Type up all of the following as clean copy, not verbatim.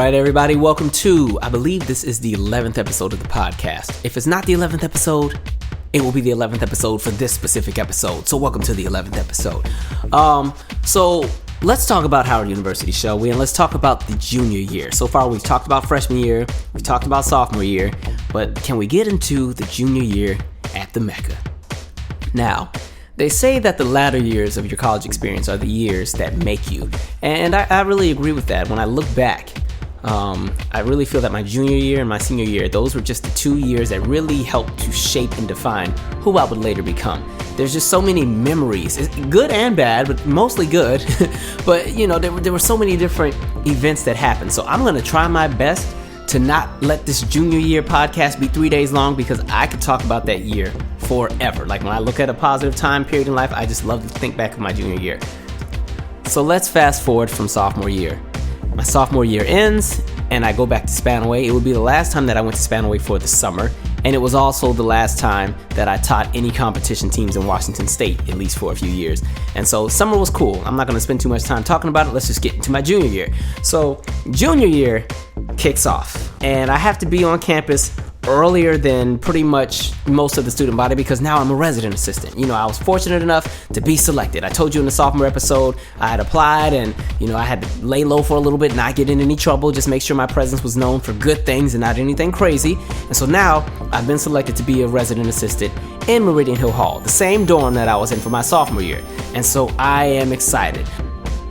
right, everybody, welcome to, I believe this is the 11th episode of the podcast. If it's not the 11th episode, it will be the 11th episode for this specific episode. So welcome to the 11th episode. So let's talk about Howard University, shall we? And let's talk about the junior year. So far, we've talked about freshman year, we've talked about sophomore year, but can we get into the junior year at the Mecca? Now, they say that the latter years of your college experience are the years that make you. And I really agree with that. When I look back, I really feel that my junior year and my senior year, those were just the 2 years that really helped to shape and define who I would later become. There's just so many memories, good and bad, but mostly good. But, you know, there were so many different events that happened. So I'm going to try my best to not let this junior year podcast be 3 days long, because I could talk about that year forever. Like, when I look at a positive time period in life, I just love to think back of my junior year. So let's fast forward from sophomore year. My sophomore year ends and I go back to Spanaway. It would be the last time that I went to Spanaway for the summer, and it was also the last time that I taught any competition teams in Washington State, at least for a few years. And so summer was cool. I'm not going to spend too much time talking about it. Let's just get into my junior year. So junior year kicks off, and I have to be on campus earlier than pretty much most of the student body, because now I'm a resident assistant. You know, I was fortunate enough to be selected. I told you in the sophomore episode, I had applied, and, you know, I had to lay low for a little bit, not get in any trouble, just make sure my presence was known for good things and not anything crazy. And so now I've been selected to be a resident assistant in Meridian Hill Hall, the same dorm that I was in for my sophomore year. And so I am excited.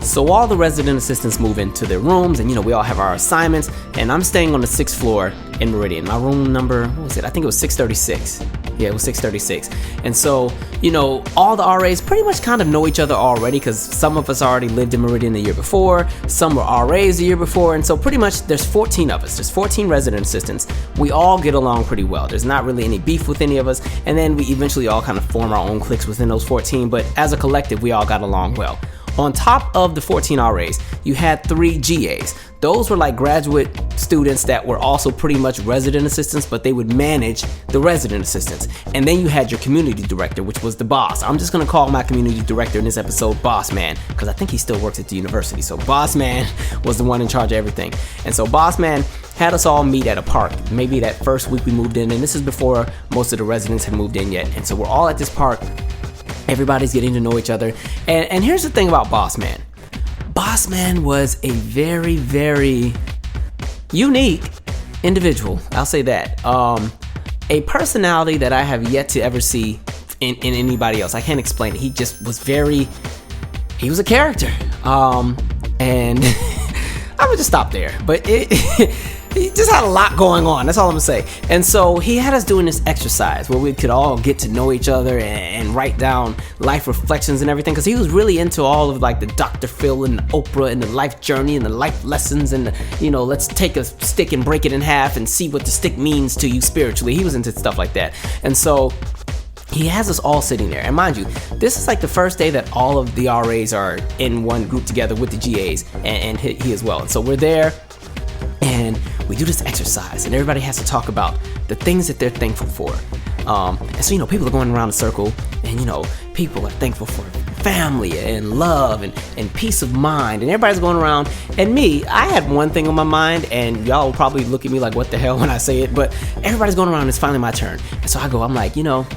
So all the resident assistants move into their rooms, and, you know, we all have our assignments, and I'm staying on the 6th floor in Meridian. My room number, what was it? I think it was 636. Yeah, it was 636. And so, you know, all the RAs pretty much kind of know each other already, because some of us already lived in Meridian the year before, some were RAs the year before, and so pretty much there's 14 of us. There's 14 resident assistants. We all get along pretty well. There's not really any beef with any of us, and then we eventually all kind of form our own cliques within those 14, but as a collective, we all got along well. On top of the 14 RAs, you had 3 GAs. Those were like graduate students that were also pretty much resident assistants, but they would manage the resident assistants. And then you had your community director, which was the boss. I'm just gonna call my community director in this episode Boss Man, because I think he still works at the university. So Boss Man was the one in charge of everything. And so Boss Man had us all meet at a park, maybe that first week we moved in, and this is before most of the residents had moved in yet. And so we're all at this park. Everybody's getting to know each other. And here's the thing about Boss Man. Boss Man was a very, very unique individual. I'll say that. A personality that I have yet to ever see in anybody else. I can't explain it. He just was he was a character. And I would just stop there. But he just had a lot going on. That's all I'm gonna say. And so he had us doing this exercise where we could all get to know each other and write down life reflections and everything, because he was really into all of like the Dr. Phil and the Oprah and the life journey and the life lessons and the, you know, let's take a stick and break it in half and see what the stick means to you spiritually. He was into stuff like that. And so he has us all sitting there. And mind you, this is like the first day that all of the RAs are in one group together with the GAs and he as well. And so we're there and we do this exercise, and everybody has to talk about the things that they're thankful for. And so, you know, people are going around the circle, and, you know, people are thankful for family and love and peace of mind, and everybody's going around. And me, I had one thing on my mind, and y'all will probably look at me like, what the hell when I say it, but everybody's going around, and it's finally my turn. And so I'm like, you know,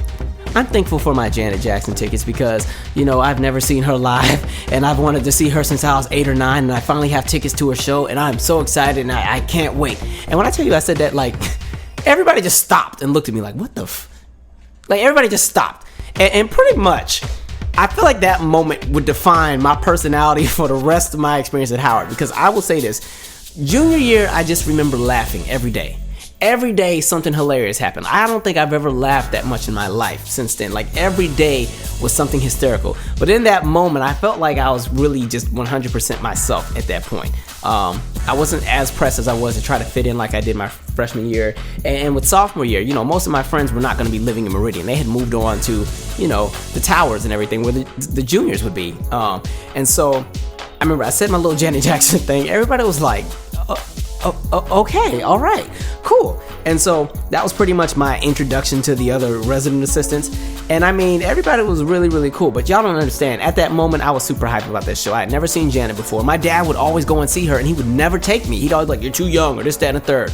I'm thankful for my Janet Jackson tickets, because, you know, I've never seen her live, and I've wanted to see her since I was 8 or 9, and I finally have tickets to her show, and I'm so excited, and I can't wait. And when I tell you I said that, like, everybody just stopped and looked at me like, what the like, everybody just stopped. And pretty much, I feel like that moment would define my personality for the rest of my experience at Howard, because I will say this, junior year, I just remember laughing every day. Every day something hilarious happened. I don't think I've ever laughed that much in my life since then. Like, every day was something hysterical. But in that moment, I felt like I was really just 100% myself at that point. I wasn't as pressed as I was to try to fit in like I did my freshman year. And with sophomore year, you know, most of my friends were not going to be living in Meridian. They had moved on to, you know, the towers and everything where the juniors would be. And so I remember I said my little Janet Jackson thing. Everybody was like, Okay, all right, cool. And so that was pretty much my introduction to the other resident assistants. And I mean, everybody was really, really cool. But y'all don't understand. At that moment, I was super hyped about this show. I had never seen Janet before. My dad would always go and see her, and he would never take me. He'd always like, you're too young, or this, that, and the third.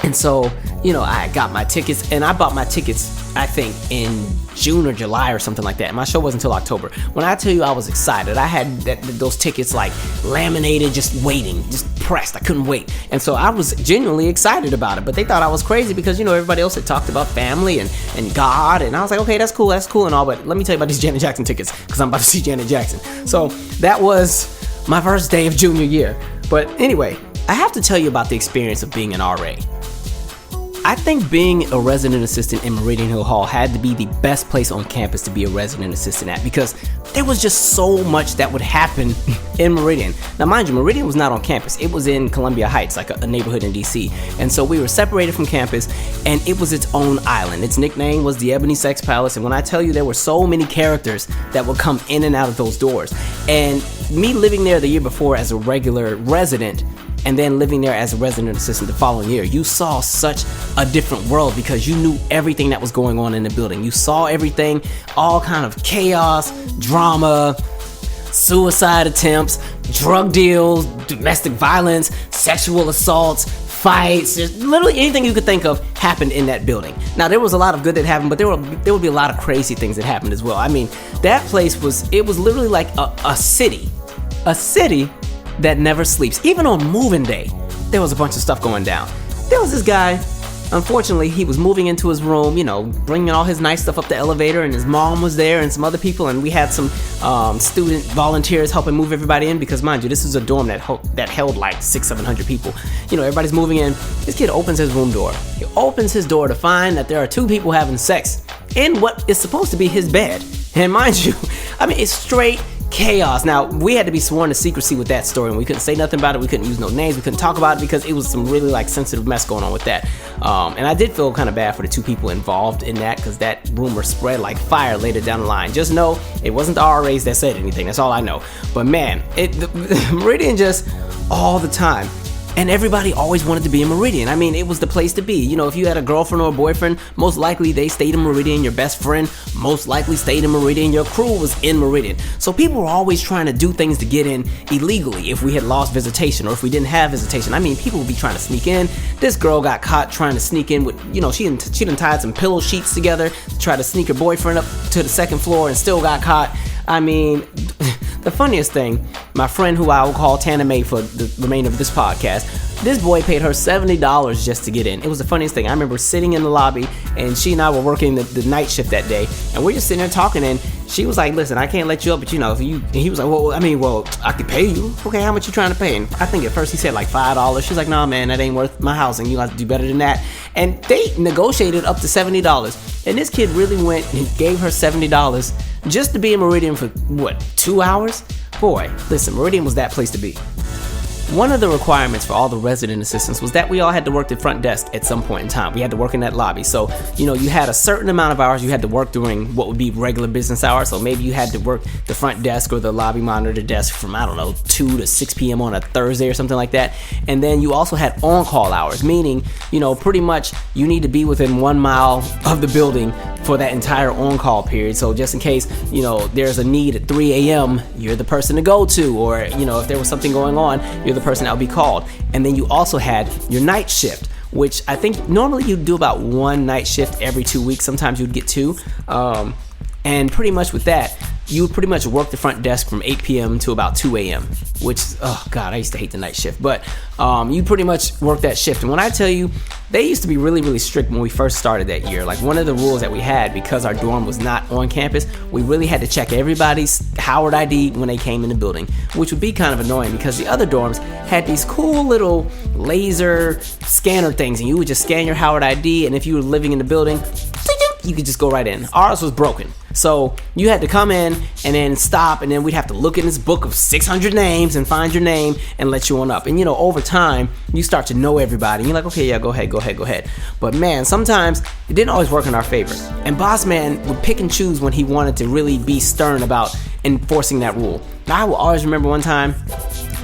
And so, I got my tickets, and I bought my tickets, I think, in June or July or something like that. And my show wasn't until October. When I tell you I was excited, I had those tickets like laminated, just waiting, just pressed. I couldn't wait. And so I was genuinely excited about it. But they thought I was crazy because, everybody else had talked about family and God. And I was like, okay, that's cool and all. But let me tell you about these Janet Jackson tickets because I'm about to see Janet Jackson. So that was my first day of junior year. But anyway, I have to tell you about the experience of being an RA. I think being a resident assistant in Meridian Hill Hall had to be the best place on campus to be a resident assistant at because there was just so much that would happen in Meridian. Now, mind you, Meridian was not on campus. It was in Columbia Heights, like a neighborhood in DC. And so we were separated from campus, and it was its own island. Its nickname was the Ebony Sex Palace. And when I tell you there were so many characters that would come in and out of those doors. And me living there the year before as a regular resident, and then living there as a resident assistant the following year, you saw such a different world because you knew everything that was going on in the building. You saw everything, all kind of chaos, drama, suicide attempts, drug deals, domestic violence, sexual assaults, fights, just literally anything you could think of happened in that building. Now, there was a lot of good that happened, but there would be a lot of crazy things that happened as well. I mean, that place was literally like a city that never sleeps. Even on moving day, there was a bunch of stuff going down. There was this guy, unfortunately, he was moving into his room, bringing all his nice stuff up the elevator, and his mom was there and some other people, and we had some student volunteers helping move everybody in because, mind you, this is a dorm that held like 600-700 people. Everybody's moving in. This kid opens his room door. He opens his door to find that there are two people having sex in what is supposed to be his bed. And mind you, it's straight chaos. Now, we had to be sworn to secrecy with that story, and we couldn't say nothing about it. We couldn't use no names. We couldn't talk about it because it was some really sensitive mess going on with that. And I did feel kind of bad for the two people involved in that because that rumor spread like fire later down the line. Just know it wasn't the RAs that said anything. That's all I know. But man, Meridian just all the time. And everybody always wanted to be in Meridian. It was the place to be. If you had a girlfriend or a boyfriend, most likely they stayed in Meridian. Your best friend most likely stayed in Meridian. Your crew was in Meridian. So people were always trying to do things to get in illegally if we had lost visitation or if we didn't have visitation. People would be trying to sneak in. This girl got caught trying to sneak in with, she done tied some pillow sheets together to try to sneak her boyfriend up to the second floor and still got caught. The funniest thing, my friend who I will call Tana May for the remainder of this podcast, this boy paid her $70 just to get in. It was the funniest thing. I remember sitting in the lobby, and she and I were working the night shift that day, and we're just sitting there talking, and she was like, listen, I can't let you up, but and he was like, well, I could pay you. Okay, how much you trying to pay? And I think at first he said like $5. She's like, nah, man, that ain't worth my housing. You have to do better than that. And they negotiated up to $70. And this kid really went and gave her $70 just to be in Meridian for, 2 hours? Boy, listen, Meridian was that place to be. One of the requirements for all the resident assistants was that we all had to work the front desk at some point in time. We had to work in that lobby. So, you had a certain amount of hours you had to work during what would be regular business hours. So maybe you had to work the front desk or the lobby monitor desk from, 2 to 6 p.m. on a Thursday or something like that. And then you also had on-call hours, meaning, pretty much you need to be within 1 mile of the building for that entire on-call period. So just in case, there's a need at 3 a.m., you're the person to go to. Or, if there was something going on, you're the person that would be called. And then you also had your night shift, which I think normally you'd do about one night shift every 2 weeks. Sometimes you'd get two. And pretty much with that, you would pretty much work the front desk from 8 p.m. to about 2 a.m., which, oh God, I used to hate the night shift. But you pretty much work that shift. And when I tell you, they used to be really, really strict when we first started that year. Like one of the rules that we had, because our dorm was not on campus, we really had to check everybody's Howard ID when they came in the building, which would be kind of annoying because the other dorms had these cool little laser scanner things, and you would just scan your Howard ID, and if you were living in the building, you could just go right in. Ours was broken. So you had to come in and then stop, and then we'd have to look in this book of 600 names and find your name and let you on up. And over time, you start to know everybody. You're like, okay, yeah, go ahead. But man, sometimes it didn't always work in our favor. And Boss Man would pick and choose when he wanted to really be stern about enforcing that rule. Now, I will always remember one time,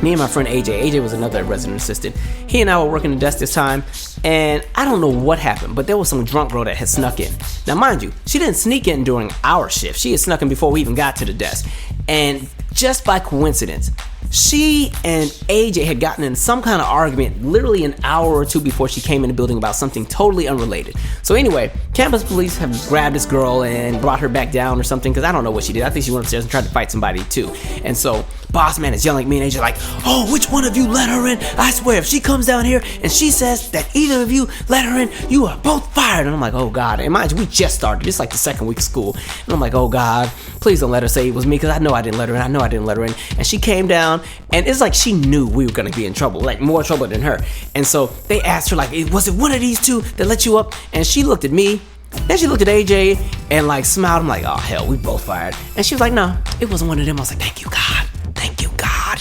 me and my friend AJ was another resident assistant. He and I were working the desk this time, and I don't know what happened, but there was some drunk girl that had snuck in. Now, mind you, she didn't sneak in during our shift. She had snuck in before we even got to the desk. And just by coincidence, she and AJ had gotten in some kind of argument literally an hour or two before she came in the building about something totally unrelated. So anyway, campus police have grabbed this girl and brought her back down or something, because I don't know what she did. I think she went upstairs and tried to fight somebody too. And so boss man is yelling at me and AJ like, oh, which one of you let her in? I swear, if she comes down here and she says that either of you let her in, you are both fired. And I'm like, oh God. And mind you, we just started. It's like the second week of school. And I'm like, oh God, please don't let her say it was me, because I know I didn't let her in. And she came down, and it's like she knew we were going to be in trouble, like more trouble than her. And so they asked her, like, was it one of these two that let you up? And she looked at me, then she looked at AJ and like smiled. I'm like, oh hell, we both fired. And she was like, no, it wasn't one of them. I was like, thank you, God. Thank you, God.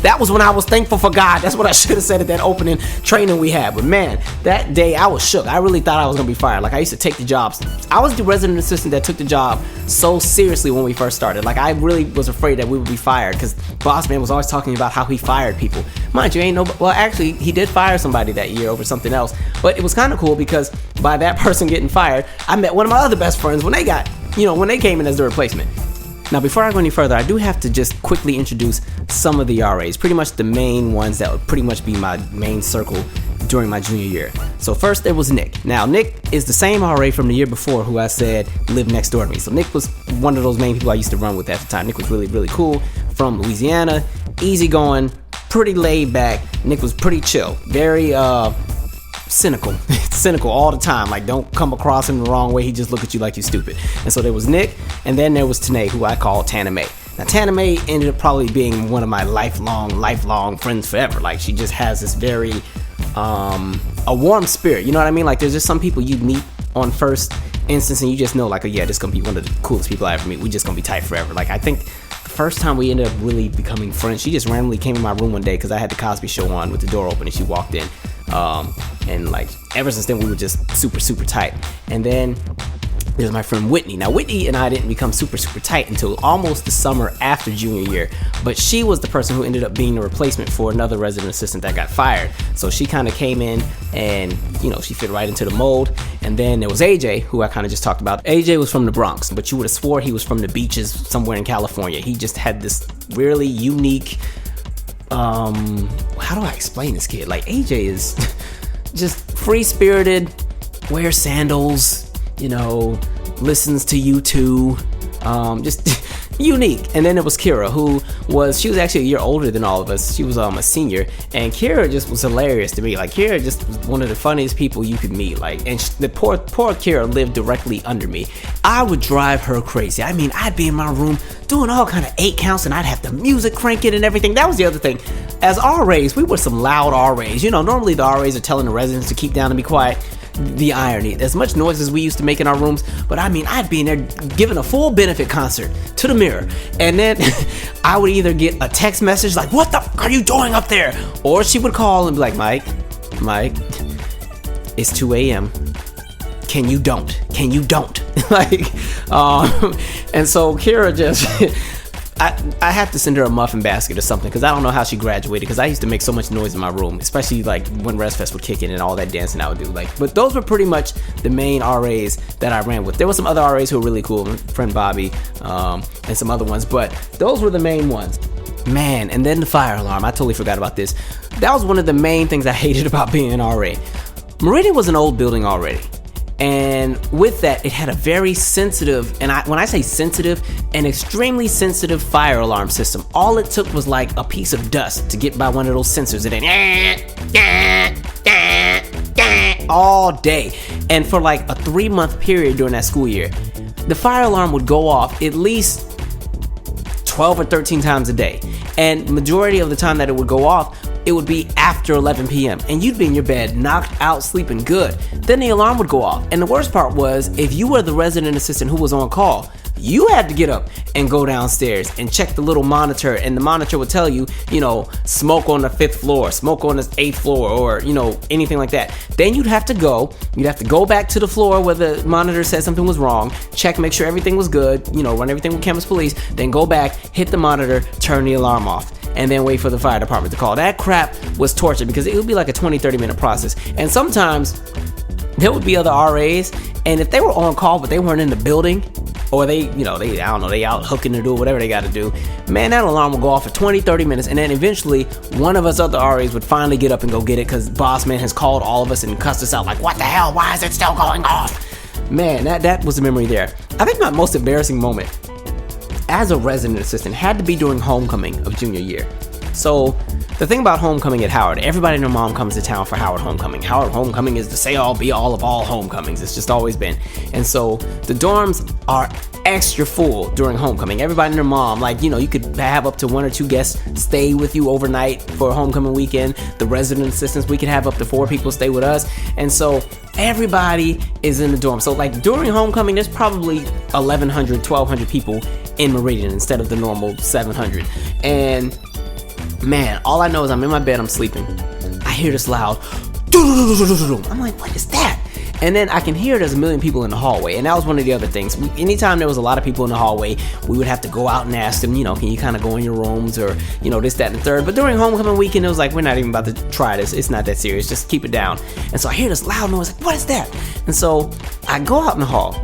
That was when I was thankful for God. That's what I should have said at that opening training we had. But man, that day I was shook. I really thought I was going to be fired. Like, I used to take the jobs. I was the resident assistant that took the job so seriously when we first started. Like, I really was afraid that we would be fired, because boss man was always talking about how he fired people. Mind you, well, actually, he did fire somebody that year over something else. But it was kind of cool, because by that person getting fired, I met one of my other best friends when they came in as the replacement. Now, before I go any further, I do have to just quickly introduce some of the RAs, pretty much the main ones that would pretty much be my main circle during my junior year. So first there was Nick. Now, Nick is the same RA from the year before who I said lived next door to me. So Nick was one of those main people I used to run with at the time. Nick was really, really cool, from Louisiana, easygoing, pretty laid back. Nick was pretty chill, very cynical all the time. Like, don't come across him the wrong way. He just look at you like you're stupid. And so there was Nick, and then there was Tanae, who I call Tana Mae. Now, Tana Mae ended up probably being one of my lifelong friends forever. Like, she just has this very a warm spirit, you know what I mean? Like, there's just some people you meet on first instance and you just know, like, oh yeah, this is gonna be one of the coolest people I ever meet. We just gonna be tight forever. Like, I think the first time we ended up really becoming friends, she just randomly came in my room one day because I had the Cosby Show on with the door open, and she walked in. And like, ever since then we were just super tight. And then there's my friend Whitney. Now, Whitney and I didn't become super tight until almost the summer after junior year, but she was the person who ended up being the replacement for another resident assistant that got fired. So she kind of came in and, she fit right into the mold. And then there was AJ, who I kind of just talked about. AJ was from the Bronx, but you would have swore he was from the beaches somewhere in California. He just had this really unique, how do I explain this kid? Like, AJ is just free-spirited, wears sandals, listens to U2, just unique. And then there was Kira, she was actually a year older than all of us. She was a senior, and Kira just was hilarious to me. Like, Kira just was one of the funniest people you could meet. Like, and the poor Kira lived directly under me. I would drive her crazy. I mean, I'd be in my room doing all kind of 8 counts, and I'd have the music cranking and everything. That was the other thing. As RAs, we were some loud RAs. Normally the RAs are telling the residents to keep down and be quiet. The irony, as much noise as we used to make in our rooms, but I mean, I'd be in there giving a full benefit concert to the mirror, and then I would either get a text message like, what the fuck are you doing up there? Or she would call and be like, Mike, it's 2 a.m. Can you don't? Like, and so Kira just, I have to send her a muffin basket or something, because I don't know how she graduated, because I used to make so much noise in my room, especially like when ResFest would kick in and all that dancing I would do. Like, but those were pretty much the main RAs that I ran with. There were some other RAs who were really cool, my friend Bobby, and some other ones, but those were the main ones. Man, and then the fire alarm. I totally forgot about this. That was one of the main things I hated about being an RA. Meridian was an old building already. And with that, it had a very sensitive, and when I say sensitive, an extremely sensitive fire alarm system. All it took was like a piece of dust to get by one of those sensors, and then all day. And for like a 3-month period during that school year, the fire alarm would go off at least 12 or 13 times a day. And majority of the time that it would go off, it would be after 11 p.m. and you'd be in your bed, knocked out, sleeping good. Then the alarm would go off. And the worst part was, if you were the resident assistant who was on call, you had to get up and go downstairs and check the little monitor, and the monitor would tell you, smoke on the 5th floor, smoke on the 8th floor, or, anything like that. Then you'd have to go back to the floor where the monitor said something was wrong, check, make sure everything was good, run everything with campus police, then go back, hit the monitor, turn the alarm off. and then wait for the fire department to call. That crap was torture because it would be like a 20-30 minute process. And sometimes there would be other RAs, and if they were on call but they weren't in the building, or they out hooking to do whatever they got to do, man, that alarm would go off for 20-30 minutes, and then eventually one of us other RAs would finally get up and go get it because boss man has called all of us and cussed us out like, what the hell, why is it still going off? Man, that was a memory there. I think my most embarrassing moment as a resident assistant had to be during homecoming of junior year. So the thing about homecoming at Howard, everybody and their mom comes to town for Howard homecoming. Howard homecoming is the say-all, be-all of all homecomings. It's just always been. And so the dorms are extra full during homecoming. Everybody and their mom, like, you know, you could have up to 1 or 2 guests stay with you overnight for homecoming weekend. The resident assistants, we could have up to 4 people stay with us. And so everybody is in the dorm. So like during homecoming, there's probably 1,100, 1,200 people in Meridian instead of the normal 700. And man, all I know is I'm in my bed, I'm sleeping. I hear this loud, I'm like, what is that? And then I can hear there's a million people in the hallway. And that was one of the other things. Anytime there was a lot of people in the hallway, we would have to go out and ask them, you know, can you kind of go in your rooms, or, you know, this, that, and the third. But during homecoming weekend, it was like, we're not even about to try this. It's not that serious. Just keep it down. And so I hear this loud noise, like, what is that? And so I go out in the hall.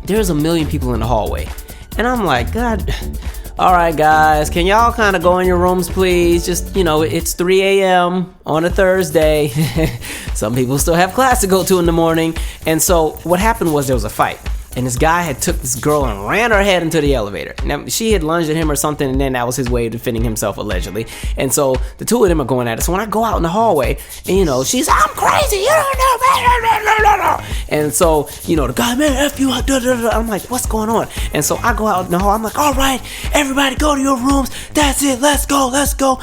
There's a million people in the hallway. And I'm like, God, all right, guys, can y'all kind of go in your rooms, please? Just, you know, it's 3 a.m. on a Thursday. Some people still have class to go to in the morning. And so what happened was there was a fight. And this guy had took this girl and ran her head into the elevator. Now, she had lunged at him or something, and then that was his way of defending himself, allegedly. And so the two of them are going at it. So when I go out in the hallway, and, you know, she's, I'm crazy, you don't know. And so, you know, the guy, man, F you. I'm like, what's going on? And so I go out in the hall. I'm like, all right, everybody go to your rooms. That's it. Let's go.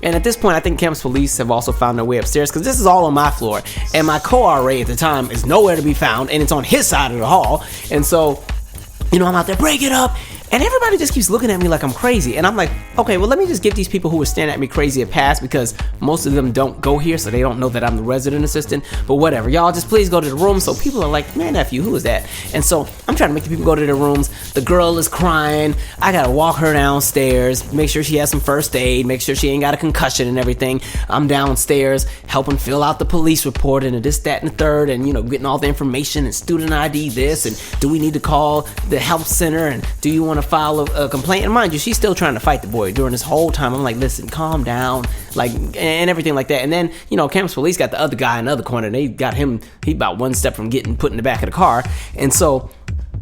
And at this point, I think campus police have also found their way upstairs, because this is all on my floor. And my co-RA at the time is nowhere to be found, and it's on his side of the hall. And so, you know, I'm out there, break it up, and everybody just keeps looking at me like I'm crazy. And I'm like, okay, well, let me just give these people who are staring at me crazy a pass, because most of them don't go here, so they don't know that I'm the resident assistant. But whatever, y'all just please go to the room. So people are like, man, F you, who is that? And so I'm trying to make the people go to their rooms. The girl is crying. I gotta walk her downstairs, make sure she has some first aid, make sure she ain't got a concussion and everything. I'm downstairs helping fill out the police report and this, that, and the third, and, you know, getting all the information and student ID this, and do we need to call the health center, and do you want to file a complaint? And mind you, she's still trying to fight the boy during this whole time. I'm like, listen, calm down, like, and everything like that. And then, you know, campus police got the other guy in the other corner, and they got him, he about one step from getting put in the back of the car. And so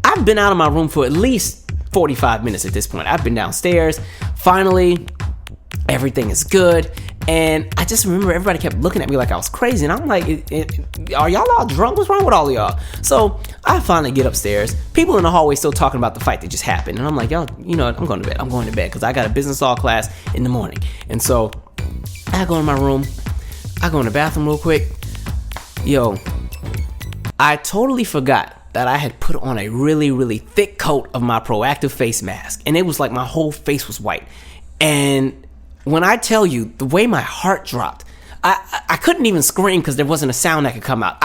I've been out of my room for at least 45 minutes at this point. I've been downstairs. Finally, everything is good. And I just remember everybody kept looking at me like I was crazy. And I'm like, are y'all all drunk? What's wrong with all of y'all? So I finally get upstairs. People in the hallway still talking about the fight that just happened. And I'm like, y'all, you know what? I'm going to bed because I got a business law class in the morning. And so I go in my room. I go in the bathroom real quick. Yo, I totally forgot that I had put on a really, really thick coat of my Proactive face mask. And it was like my whole face was white. And when I tell you the way my heart dropped, I couldn't even scream because there wasn't a sound that could come out.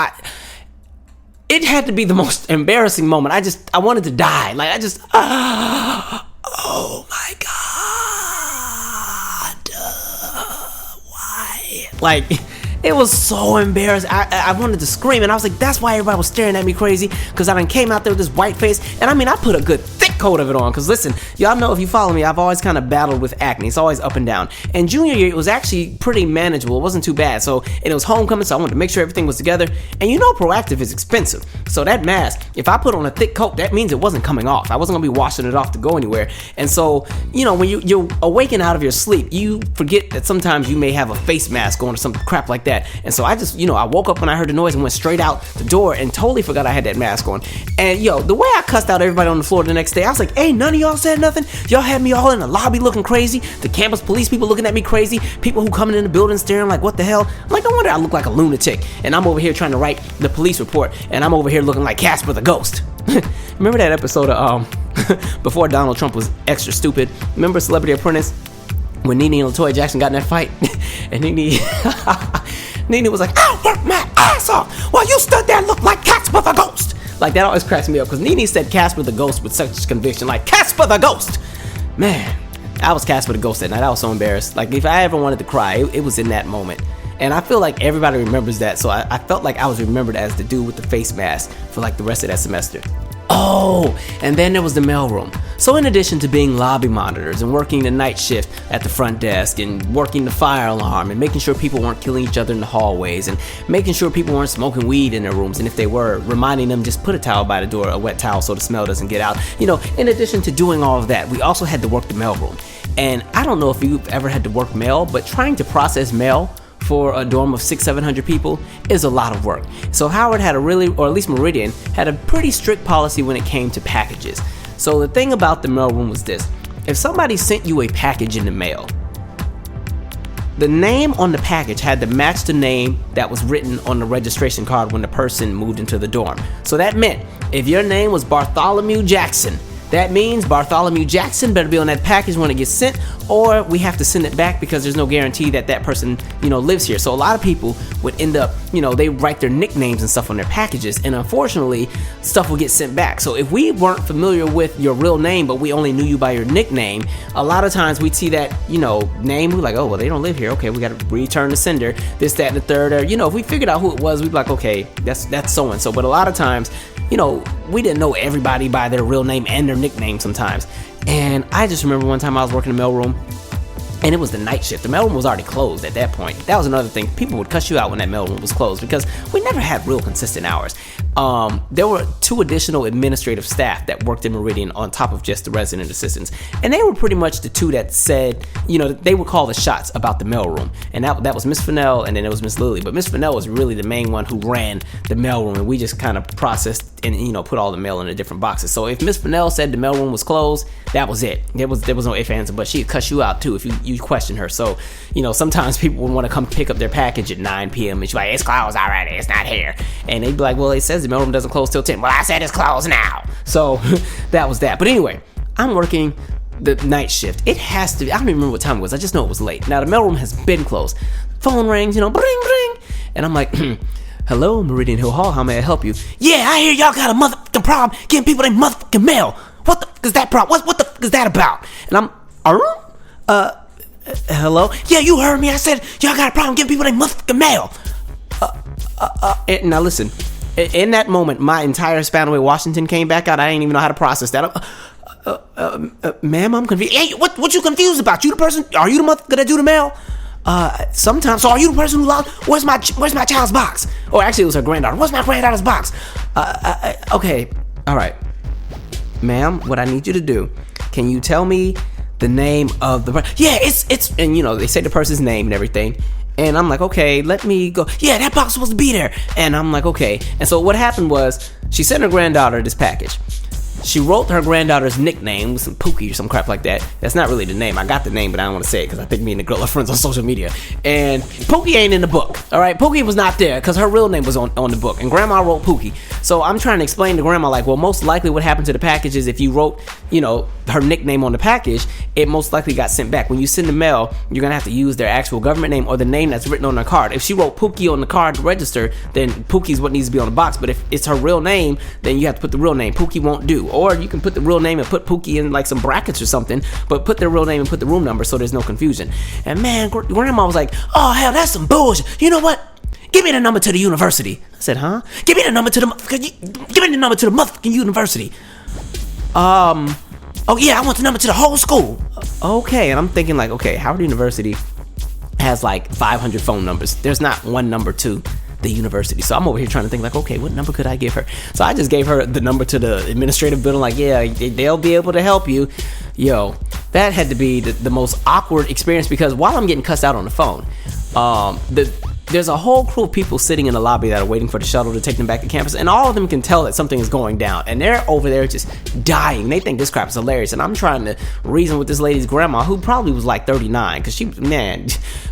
It had to be the most embarrassing moment. I wanted to die. Like, oh my God. Why? Like, it was so embarrassing. I wanted to scream, and I was like, that's why everybody was staring at me crazy, because I done came out there with this white face. And I mean, I put a good thick coat of it on, because listen, y'all know, if you follow me, I've always kind of battled with acne. It's always up and down. And junior year, it was actually pretty manageable. It wasn't too bad. So, and it was homecoming, so I wanted to make sure everything was together. And you know, Proactive is expensive. So that mask, if I put on a thick coat, that means it wasn't coming off. I wasn't gonna be washing it off to go anywhere. And so, you know, when you're awakened out of your sleep, you forget that sometimes you may have a face mask on or some crap like that. And so I just, you know, I woke up when I heard the noise and went straight out the door and totally forgot I had that mask on. And yo, the way I cussed out everybody on the floor the next day, I was like, hey, none of y'all said nothing. Y'all had me all in the lobby looking crazy. The campus police people looking at me crazy. People who coming in the building staring like, what the hell? I'm like, no wonder I look like a lunatic. And I'm over here trying to write the police report, and I'm over here looking like Casper the Ghost. Remember that episode of before Donald Trump was extra stupid? Remember Celebrity Apprentice when Nene and LaToya Jackson got in that fight? And Nene was like, I'll work my ass off while you stood there and looked like Casper the Ghost. Like, that always cracks me up, because Nene said Casper the Ghost with such conviction, like, Casper the Ghost. Man, I was Casper the Ghost that night. I was so embarrassed. Like, if I ever wanted to cry, it was in that moment. And I feel like everybody remembers that. So I felt like I was remembered as the dude with the face mask for like the rest of that semester. Oh, and then there was the mailroom. So in addition to being lobby monitors and working the night shift at the front desk and working the fire alarm and making sure people weren't killing each other in the hallways and making sure people weren't smoking weed in their rooms, and if they were, reminding them just put a towel by the door, a wet towel, so the smell doesn't get out. You know, in addition to doing all of that, we also had to work the mailroom. And I don't know if you've ever had to work mail, but trying to process mail for a dorm of 600-700 people is a lot of work. So Howard had a really, or at least Meridian, had a pretty strict policy when it came to packages. So the thing about the mailroom was this: if somebody sent you a package in the mail, the name on the package had to match the name that was written on the registration card when the person moved into the dorm. So that meant if your name was Bartholomew Jackson, that means Bartholomew Jackson better be on that package when it gets sent, or we have to send it back because there's no guarantee that that person, lives here. So a lot of people would end up, they write their nicknames and stuff on their packages, and unfortunately, stuff will get sent back. So if we weren't familiar with your real name, but we only knew you by your nickname, a lot of times we'd see that, name, we're like, oh, well, they don't live here. Okay, we got to return the sender, this, that, and the third. Or, if we figured out who it was, we'd be like, okay, that's so-and-so. But a lot of times, we didn't know everybody by their real name and their nickname sometimes. And I just remember one time I was working in the mailroom, and it was the night shift. The mailroom was already closed at that point. That was another thing. People would cuss you out when that mailroom was closed because we never had real consistent hours. There were 2 additional administrative staff that worked in Meridian on top of just the resident assistants. And they were pretty much the 2 that said, they would call the shots about the mailroom. And that was Miss Fennell, and then it was Miss Lily. But Miss Fennell was really the main one who ran the mailroom, and we just kind of processed and, put all the mail in the different boxes. So if Miss Fennell said the mailroom was closed, that was it. There was no ifs, ands, but she'd cuss you out too if you question her. So, sometimes people would want to come pick up their package at 9 p.m. and she's like, it's closed already, it's not here. And they'd be like, well, it says the mailroom doesn't close till 10. Well, I said it's closed now. So that was that. But anyway, I'm working the night shift. It has to be, I don't even remember what time it was. I just know it was late. Now the mailroom has been closed. Phone rings, bring, bring. And I'm like, hello, Meridian Hill Hall, how may I help you? Yeah, I hear y'all got a motherfucking problem getting people their motherfucking mail. What the fuck is that problem? What the fuck is that about? And I'm, hello? Yeah, you heard me. I said y'all got a problem getting people their motherfucking mail. And now listen, in that moment, my entire Spanaway Washington came back out. I didn't even know how to process that. Ma'am, I'm confused. Hey, what you confused about? You the person? Are you the motherfucker that do the mail? Sometimes. So are you the person who lost? Where's my child's box? Or actually, it was her granddaughter. Where's my granddaughter's box? Okay, all right, ma'am. What I need you to do? Can you tell me the name of the? Yeah, it's and they say the person's name and everything. And I'm like, okay, let me go. Yeah, that box was supposed to be there. And I'm like, okay. And so what happened was she sent her granddaughter this package. She wrote her granddaughter's nickname, some Pookie or some crap like that. That's not really the name. I got the name, but I don't want to say it because I think me and the girl are friends on social media. And Pookie ain't in the book, all right? Pookie was not there because her real name was on the book. And Grandma wrote Pookie. So I'm trying to explain to Grandma, like, well, most likely what happened to the package is if you wrote, her nickname on the package, it most likely got sent back. When you send the mail, you're going to have to use their actual government name or the name that's written on the card. If she wrote Pookie on the card to register, then Pookie's what needs to be on the box. But if it's her real name, then you have to put the real name. Pookie won't do. Or you can put the real name and put Pookie in like some brackets or something, but put their real name and put the room number so there's no confusion. And man, Grandma was like, oh hell, that's some bullshit. You know what? Give me the number to the university. I said, huh? Give me the number to the motherfucking university. Oh yeah, I want the number to the whole school. Okay, and I'm thinking like, okay, Howard University has like 500 phone numbers. There's not one number to the university. So I'm over here trying to think like, okay, what number could I give her? So I just gave her the number to the administrative building, like, yeah, they'll be able to help you. Yo, that had to be the most awkward experience because while I'm getting cussed out on the phone, there's a whole crew of people sitting in the lobby that are waiting for the shuttle to take them back to campus, and all of them can tell that something is going down, and they're over there just dying. They think this crap is hilarious, and I'm trying to reason with this lady's grandma, who probably was like 39, because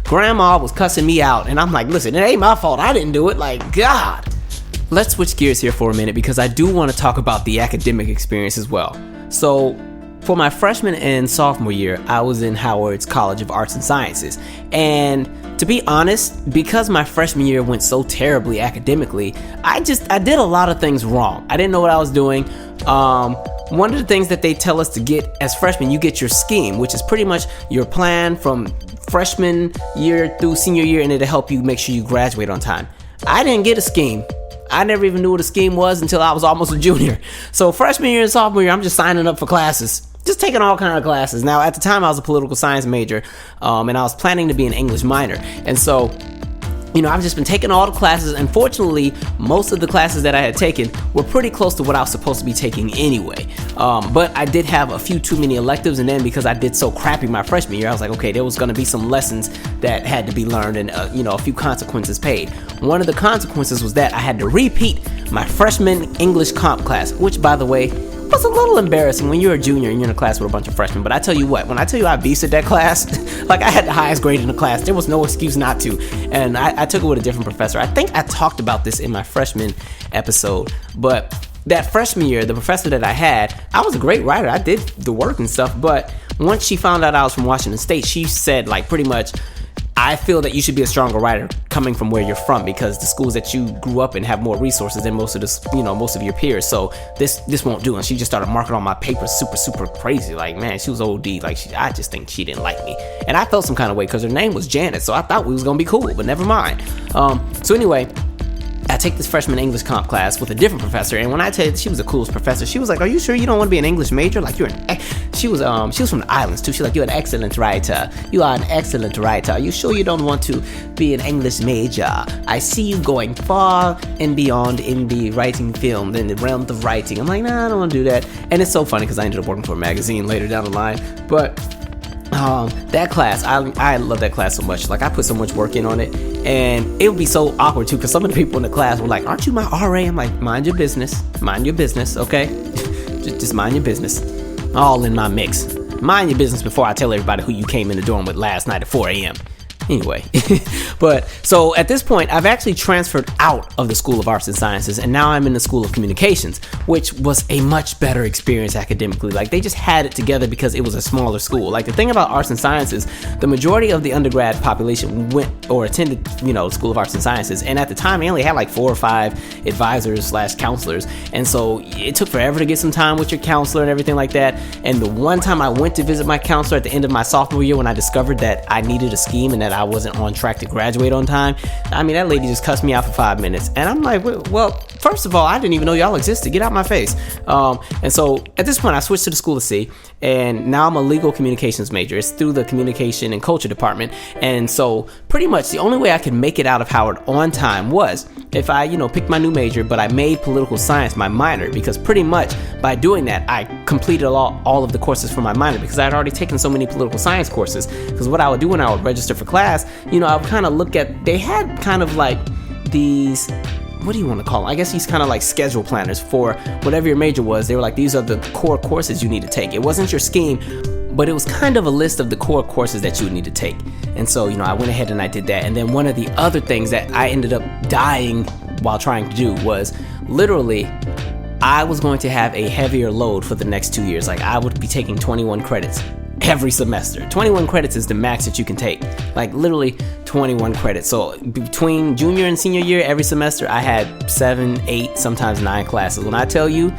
grandma was cussing me out, and I'm like, listen, it ain't my fault. I didn't do it. Like, God. Let's switch gears here for a minute, because I do want to talk about the academic experience as well. So, for my freshman and sophomore year, I was in Howard's College of Arts and Sciences, and to be honest, because my freshman year went so terribly academically, I did a lot of things wrong. I didn't know what I was doing. one of the things that they tell us to get as freshmen, you get your scheme, which is pretty much your plan from freshman year through senior year, and it'll help you make sure you graduate on time. I didn't get a scheme. I never even knew what a scheme was until I was almost a junior. So freshman year and sophomore year, I'm just signing up for classes. Just taking all kind of classes. Now, at the time, I was a political science major, and I was planning to be an English minor. And so, I've just been taking all the classes, and fortunately, most of the classes that I had taken were pretty close to what I was supposed to be taking anyway. But I did have a few too many electives, and then because I did so crappy my freshman year, I was like, okay, there was going to be some lessons that had to be learned and, a few consequences paid. One of the consequences was that I had to repeat my freshman English comp class, which, by the way, was a little embarrassing when you're a junior and you're in a class with a bunch of freshmen. But I tell you what, when I tell you I beasted that class, like I had the highest grade in the class, there was no excuse not to. And I took it with a different professor. I think I talked about this in my freshman episode, but that freshman year, the professor that I had, I was a great writer. I did the work and stuff, but once she found out I was from Washington State, she said, like, pretty much, I feel that you should be a stronger writer coming from where you're from, because the schools that you grew up in have more resources than most of your peers. So this won't do. And she just started marking all my papers super crazy. Like, man, she was OD. Like, I just think she didn't like me, and I felt some kind of way because her name was Janet. So I thought we was gonna be cool, but never mind. So anyway, I take this freshman English comp class with a different professor, and when I tell you she was the coolest professor, she was like, "Are you sure you don't want to be an English major? Like, she was from the islands too. She's like, you're an excellent writer. You are an excellent writer. Are you sure you don't want to be an English major? I see you going far and beyond in the writing film, in the realm of writing." I'm like, nah, I don't want to do that. And it's so funny because I ended up working for a magazine later down the line, but that class, I love that class so much. Like, I put so much work in on it, and it would be so awkward too, because some of the people in the class were like, "Aren't you my RA?" I'm like, mind your business, okay? just mind your business. All in my mix. Mind your business before I tell everybody who you came in the dorm with last night at 4 a.m. Anyway, but so at this point, I've actually transferred out of the School of Arts and Sciences, and now I'm in the School of Communications, which was a much better experience academically. Like, they just had it together because it was a smaller school. Like, the thing about Arts and Sciences, the majority of the undergrad population went or attended, the School of Arts and Sciences, and at the time, they only had like 4 or 5 advisors/counselors, and so it took forever to get some time with your counselor and everything like that. And the one time I went to visit my counselor at the end of my sophomore year, when I discovered that I needed a scheme and that I wasn't on track to graduate on time, I mean, that lady just cussed me out for 5 minutes. And I'm like, well, first of all, I didn't even know y'all existed. Get out my face. And so at this point, I switched to the School of C, and now I'm a legal communications major. It's through the communication and culture department. And so pretty much the only way I could make it out of Howard on time was if I, picked my new major, but I made political science my minor, because pretty much by doing that, I completed all of the courses for my minor, because I had already taken so many political science courses. Because what I would do when I would register for class, I would kind of look at, they had kind of like these, what do you want to call them? I guess these kind of like schedule planners for whatever your major was. They were like, these are the core courses you need to take. It wasn't your scheme, but it was kind of a list of the core courses that you would need to take. And so, I went ahead and I did that. And then one of the other things that I ended up dying while trying to do was literally, I was going to have a heavier load for the next 2 years. Like, I would be taking 21 credits every semester. 21 credits is the max that you can take. Like, literally 21 credits. So between junior and senior year, every semester, I had 7, 8, sometimes 9 classes. When I tell you,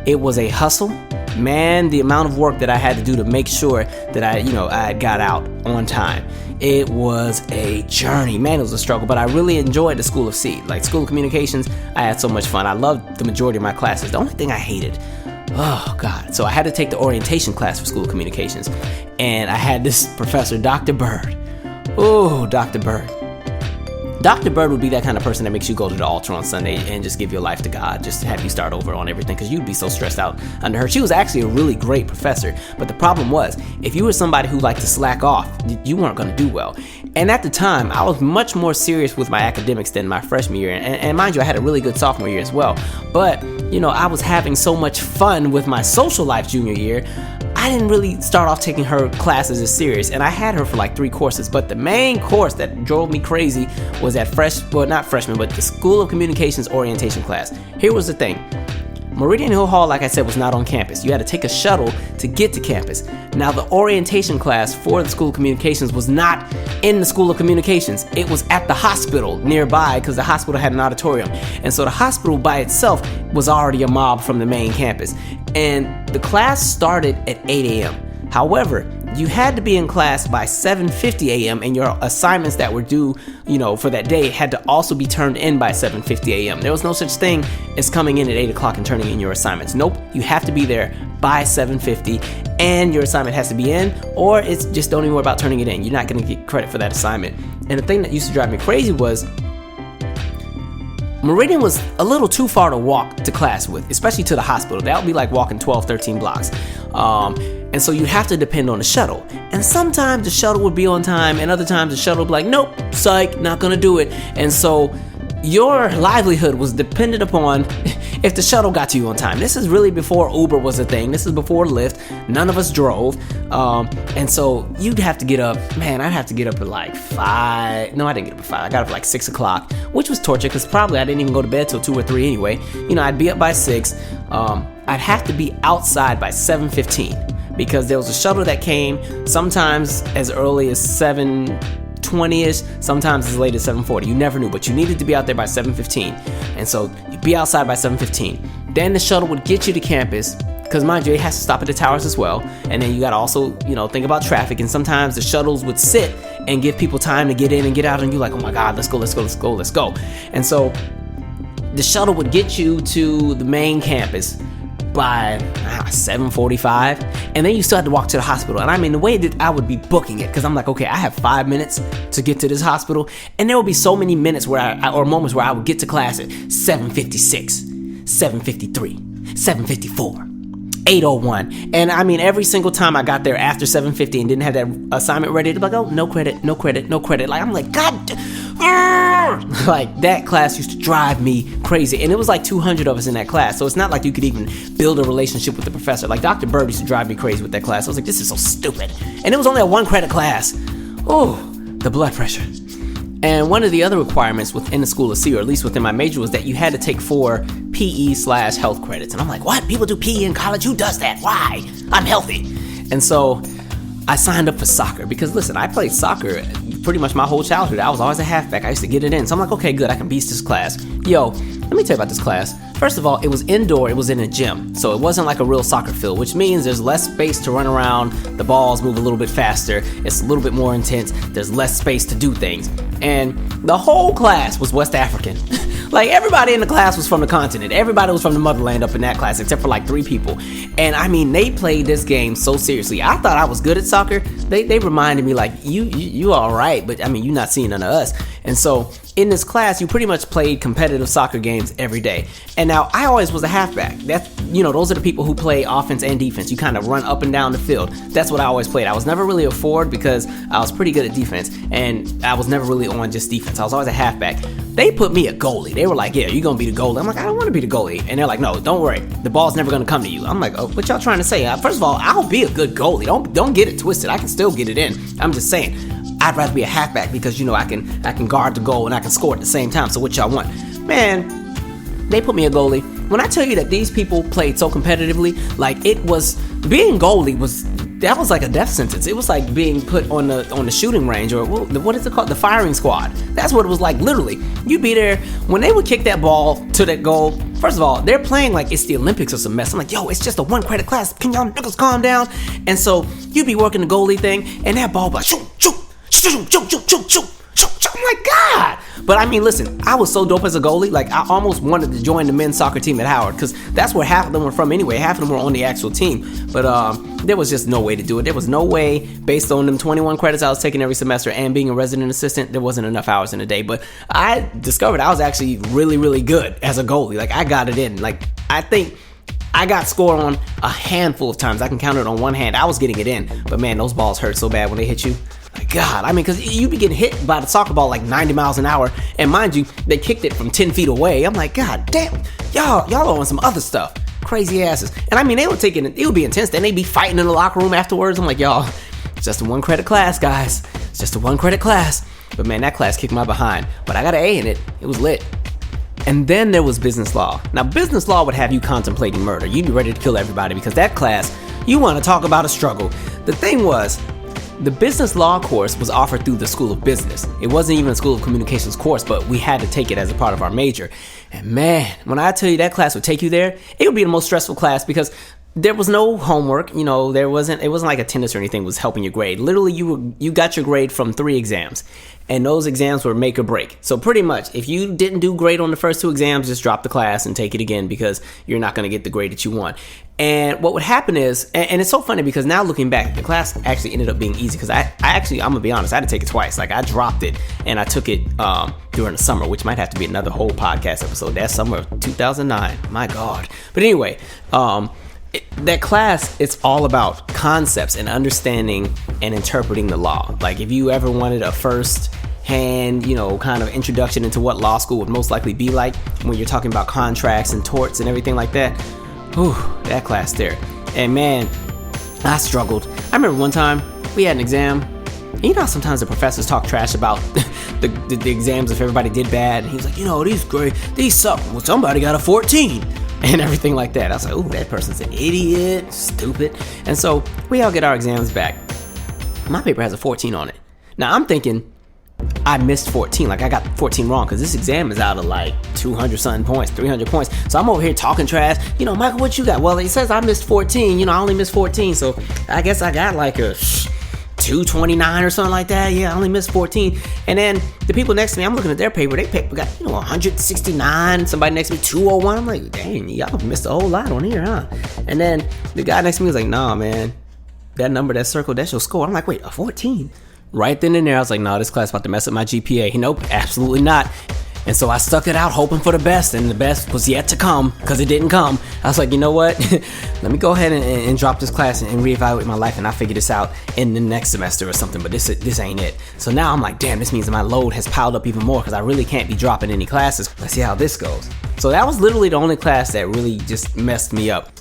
it was a hustle. Man, the amount of work that I had to do to make sure that I got out on time. It was a journey. Man, it was a struggle, but I really enjoyed the School of C. Like, School of Communications, I had so much fun. I loved the majority of my classes. The only thing I hated, oh God. So I had to take the orientation class for School of Communications, and I had this professor, Dr. Bird. Oh, Dr. Bird. Dr. Bird would be that kind of person that makes you go to the altar on Sunday and just give your life to God, just to have you start over on everything, because you'd be so stressed out under her. She was actually a really great professor, but the problem was, if you were somebody who liked to slack off, you weren't going to do well. And at the time, I was much more serious with my academics than my freshman year, and mind you, I had a really good sophomore year as well. But, I was having so much fun with my social life junior year, I didn't really start off taking her classes as serious, and I had her for like 3 courses, but the main course that drove me crazy was that not freshman, but the School of Communications orientation class. Here was the thing. Meridian Hill Hall, like I said, was not on campus. You had to take a shuttle to get to campus. Now, the orientation class for the School of Communications was not in the School of Communications. It was at the hospital nearby because the hospital had an auditorium. And so the hospital by itself was already a mob from the main campus. And the class started at 8 a.m. However, you had to be in class by 7:50 a.m. and your assignments that were due, for that day had to also be turned in by 7:50 a.m. There was no such thing as coming in at 8 o'clock and turning in your assignments. Nope, you have to be there by 7:50 and your assignment has to be in, or it's just don't even worry about turning it in. You're not going to get credit for that assignment. And the thing that used to drive me crazy was Meridian was a little too far to walk to class with, especially to the hospital. That would be like walking 12, 13 blocks. And so you have to depend on the shuttle. And sometimes the shuttle would be on time, and other times the shuttle would be like, nope, psych, not gonna do it. And so your livelihood was dependent upon if the shuttle got to you on time. This is really before Uber was a thing. This is before Lyft. None of us drove. And so you'd have to get up. Man, I'd have to get up at like 5. No, I didn't get up at 5. I got up at like 6 o'clock, which was torture because probably I didn't even go to bed till 2 or 3 anyway. I'd be up by 6. I'd have to be outside by 7:15 because there was a shuttle that came sometimes as early as 7:20ish, sometimes as late as 7:40. You never knew, but you needed to be out there by 7:15. And so you'd be outside by 7:15. Then the shuttle would get you to campus, because mind you, it has to stop at the towers as well. And then you got to also, think about traffic. And sometimes the shuttles would sit and give people time to get in and get out. And you're like, oh my God, let's go. And so the shuttle would get you to the main campus by 7:45, and then you still had to walk to the hospital. And I mean, the way that I would be booking it, because I'm like, okay, I have 5 minutes to get to this hospital, and there would be so many minutes or moments where I would get to class at 7:56, 7:53, 7:54, 8:01, and I mean, every single time I got there after 7:50 and didn't have that assignment ready, to be like, oh, no credit. Like, I'm like, God. Like, that class used to drive me crazy, and it was like 200 of us in that class, so it's not like you could even build a relationship with the professor. Like, Dr. Bird used to drive me crazy with that class. I was like, this is so stupid, and it was only a 1 credit class. Oh, the blood pressure. And one of the other requirements within the School of C, or at least within my major, was that you had to take 4 PE/health credits. And I'm like, what? People do PE in college? Who does that? Why? I'm healthy. And so I signed up for soccer because, listen, I played soccer pretty much my whole childhood. I was always a halfback. I used to get it in. So I'm like, okay, good. I can beast this class. Yo, let me tell you about this class. First of all, it was indoor. It was in a gym. So it wasn't like a real soccer field, which means there's less space to run around. The balls move a little bit faster. It's a little bit more intense. There's less space to do things. And the whole class was West African. Like, everybody in the class was from the continent. Everybody was from the motherland up in that class, except for like 3 people. And I mean, they played this game so seriously. I thought I was good at soccer. They reminded me like, you all right, but I mean, you're not seeing none of us. And so in this class, you pretty much played competitive soccer games every day. And now I always was a halfback. That's, those are the people who play offense and defense. You kind of run up and down the field. That's what I always played. I was never really a forward because I was pretty good at defense, and I was never really on just defense. I was always a halfback. They put me a goalie. They were like, yeah, you're going to be the goalie. I'm like, I don't want to be the goalie. And they're like, no, don't worry. The ball's never going to come to you. I'm like, oh, what y'all trying to say? First of all, I'll be a good goalie. Don't get it twisted. I can still get it in. I'm just saying, I'd rather be a halfback because, I can guard the goal and I can score at the same time. So what y'all want? Man, they put me a goalie. When I tell you that these people played so competitively, like, it was, being goalie that was like a death sentence. It was like being put on the shooting range, or what is it called? The firing squad. That's what it was like, literally. You'd be there, when they would kick that ball to that goal, first of all, they're playing like it's the Olympics or some mess. I'm like, yo, it's just a 1 credit class. Can y'all niggas calm down? And so you'd be working the goalie thing, and that ball would be like, shoot. I'm like, God. But I mean, listen, I was so dope as a goalie, like, I almost wanted to join the men's soccer team at Howard, because that's where half of them were from anyway. Half of them were on the actual team. But there was just no way to do it. There was no way, based on them 21 credits I was taking every semester and being a resident assistant, there wasn't enough hours in a day. But I discovered I was actually really, really good as a goalie. Like, I got it in. Like, I think I got scored on a handful of times. I can count it on one hand. I was getting it in. But man, those balls hurt so bad when they hit you. Like, God, I mean, because you be getting hit by the soccer ball like 90 miles an hour. And mind you, they kicked it from 10 feet away. I'm like, God damn, y'all are on some other stuff. Crazy asses. And I mean, they were taking it would be intense. Then they'd be fighting in the locker room afterwards. I'm like, y'all, it's just a 1 credit class, guys. It's just a 1 credit class. But man, that class kicked my behind. But I got an A in it. It was lit. And then there was business law. Now, business law would have you contemplating murder. You'd be ready to kill everybody because that class, you want to talk about a struggle. The thing was, the business law course was offered through the School of Business. It wasn't even a School of Communications course, but we had to take it as a part of our major. And man, when I tell you that class would take you there, it would be the most stressful class because there was no homework. It wasn't like attendance or anything was helping your grade. Literally, you got your grade from 3 exams, and those exams were make or break. So pretty much, if you didn't do great on the first 2 exams, just drop the class and take it again because you're not going to get the grade that you want. And what would happen is, and it's so funny because now looking back, the class actually ended up being easy because I'm gonna be honest, I had to take it twice. Like I dropped it and I took it during the summer, which might have to be another whole podcast episode. That summer of 2009, my God. But anyway, that class, it's all about concepts and understanding and interpreting the law. Like if you ever wanted a first-hand, kind of introduction into what law school would most likely be like when you're talking about contracts and torts and everything like that, that class there. And man, I struggled. I remember one time we had an exam. And you know how sometimes the professors talk trash about the exams if everybody did bad. And he was like, these suck. Well, somebody got a 14. And everything like that. I was like, that person's an idiot, stupid. And so we all get our exams back. My paper has a 14 on it. Now I'm thinking I missed 14. Like I got 14 wrong because this exam is out of like 200 something points, 300 points. So I'm over here talking trash. Michael, what you got? Well, it says I missed 14. I only missed 14. So I guess I got like a 229 or something like that. Yeah, I only missed 14. And then the people next to me, I'm looking at their paper. They paper got 169. Somebody next to me 201. I'm like, dang, y'all missed a whole lot on here, huh? And then the guy next to me was like, nah, man, that number, that circle, that's your score. I'm like, wait, a 14? Right then and there, I was like, no, this class about to mess up my GPA. Nope, absolutely not. And so I stuck it out hoping for the best, and the best was yet to come because it didn't come. I was like, you know what? Let me go ahead and drop this class and reevaluate my life, and I'll figure this out in the next semester or something, but this ain't it. So now I'm like, damn, this means that my load has piled up even more because I really can't be dropping any classes. Let's see how this goes. So that was literally the only class that really just messed me up.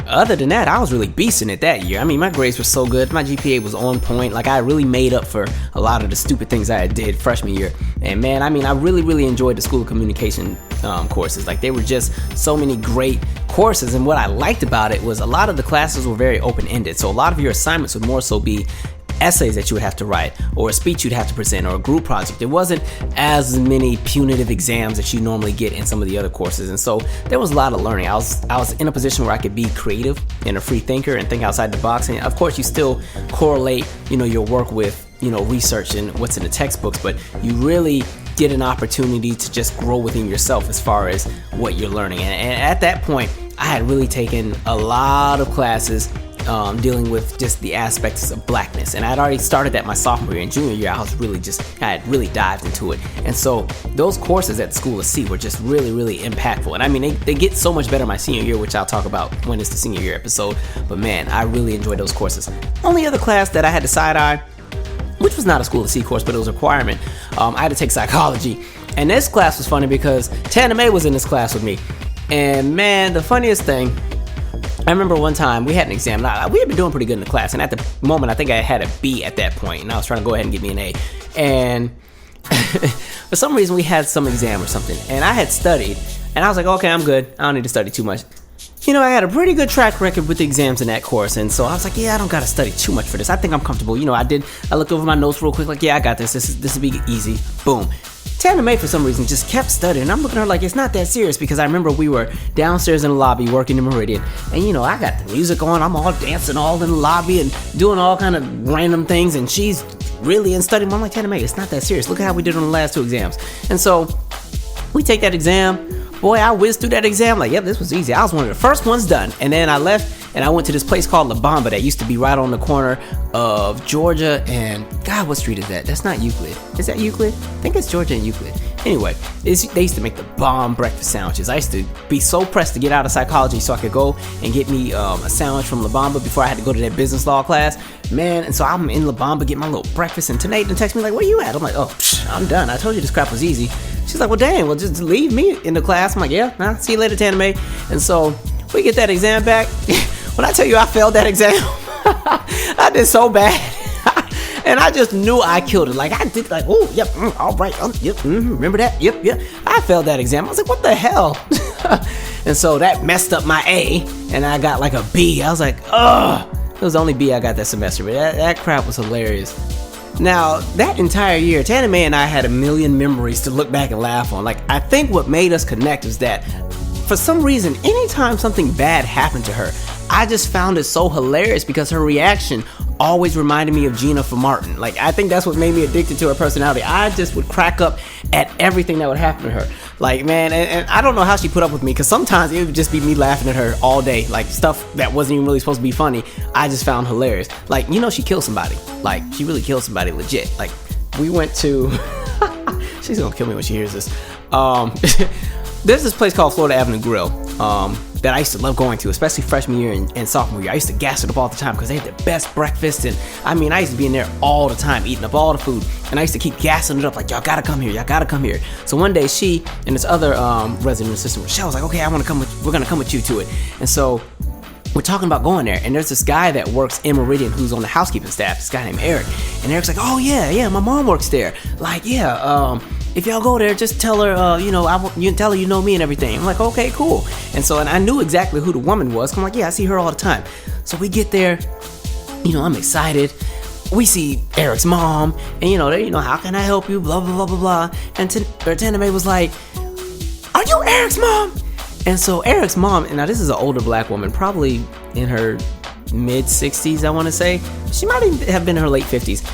Other than that, I was really beasting it that year. I mean, my grades were so good. My GPA was on point. Like, I really made up for a lot of the stupid things I did freshman year. And man, I mean, I really, really enjoyed the School of Communication courses. Like, they were just so many great courses. And what I liked about it was a lot of the classes were very open-ended. So a lot of your assignments would more so be essays that you would have to write, or a speech you'd have to present, or a group project. There wasn't as many punitive exams that you normally get in some of the other courses, and so there was a lot of learning. I was in a position where I could be creative and a free thinker and think outside the box. And of course, you still correlate, your work with, research and what's in the textbooks, but you really get an opportunity to just grow within yourself as far as what you're learning. And at that point, I had really taken a lot of classes dealing with just the aspects of blackness, and I had already started that my sophomore year and junior year. I had really dived into it, and so those courses at the School of C were just really, really impactful. And I mean, they get so much better my senior year, which I'll talk about when it's the senior year episode. But man, I really enjoyed those courses. Only other class that I had to side-eye, which was not a School of C course, but it was a requirement. I had to take psychology, and this class was funny because Tana Mae was in this class with me. And man, the funniest thing, I remember one time we had an exam. We had been doing pretty good in the class, and at the moment, I think I had a B at that point, and I was trying to go ahead and get me an A. And for some reason, we had some exam or something, and I had studied, and I was like, okay, I'm good. I don't need to study too much. I had a pretty good track record with the exams in that course, and so I was like, yeah, I don't gotta study too much for this. I think I'm comfortable. I looked over my notes real quick, like, yeah, I got this. This will be easy. Boom. Tana Mae, for some reason, just kept studying. And I'm looking at her like, it's not that serious, because I remember we were downstairs in the lobby working in Meridian, and I got the music on. I'm all dancing all in the lobby and doing all kind of random things, and she's really in studying. I'm like, Tana Mae, it's not that serious. Look at how we did on the last 2 exams. And so we take that exam. Boy, I whizzed through that exam like, yep, this was easy. I was one of the first ones done. And then I left and I went to this place called La Bamba that used to be right on the corner of Georgia and, God, what street is that? That's not Euclid. Is that Euclid? I think it's Georgia and Euclid. Anyway, they used to make the bomb breakfast sandwiches. I used to be so pressed to get out of psychology so I could go and get me a sandwich from La Bamba before I had to go to that business law class. Man, and so I'm in La Bamba getting my little breakfast, and Tanae texts me like, where you at? I'm like, I'm done. I told you this crap was easy. She's like, well, dang, well, just leave me in the class. I'm like, yeah, nah, see you later, Tana Mae. And so we get that exam back. When I tell you I failed that exam, I did so bad. And I just knew I killed it. Like, I did, like, oh, yep, all right, yep, remember that? Yep. I failed that exam. I was like, what the hell? And so that messed up my A, and I got like a B. I was like, ugh. It was the only B I got that semester, but that crap was hilarious. Now, that entire year, Tana Mae and I had a million memories to look back and laugh on. Like, I think what made us connect is that, for some reason, anytime something bad happened to her, I just found it so hilarious because her reaction always reminded me of Gina from Martin. Like, I think that's what made me addicted to her personality. I just would crack up at everything that would happen to her. Like, man, and I don't know how she put up with me, because sometimes it would just be me laughing at her all day. Like, stuff that wasn't even really supposed to be funny, I just found hilarious. Like, she killed somebody. Like, she really killed somebody legit. Like, we went to... She's gonna kill me when she hears this. There's this place called Florida Avenue Grill that I used to love going to, especially freshman year and sophomore year. I used to gas it up all the time because they had the best breakfast, and I mean, I used to be in there all the time eating up all the food, and I used to keep gassing it up like, y'all gotta come here. So one day she and this other resident assistant, Rochelle, was like, okay, we're gonna come with you to it. And so we're talking about going there, and there's this guy that works in Meridian who's on the housekeeping staff, this guy named Eric. And Eric's like, oh yeah, my mom works there. Like, if y'all go there, just tell her, you can tell her you know me and everything. I'm like, okay, cool. And I knew exactly who the woman was. I'm like, yeah, I see her all the time. So we get there, I'm excited. We see Eric's mom, and how can I help you? Blah, blah, blah, blah, blah. And Tana Mae was like, are you Eric's mom? And so Eric's mom, and now this is an older black woman, probably in her mid-60s, I want to say. She might have been in her late 50s.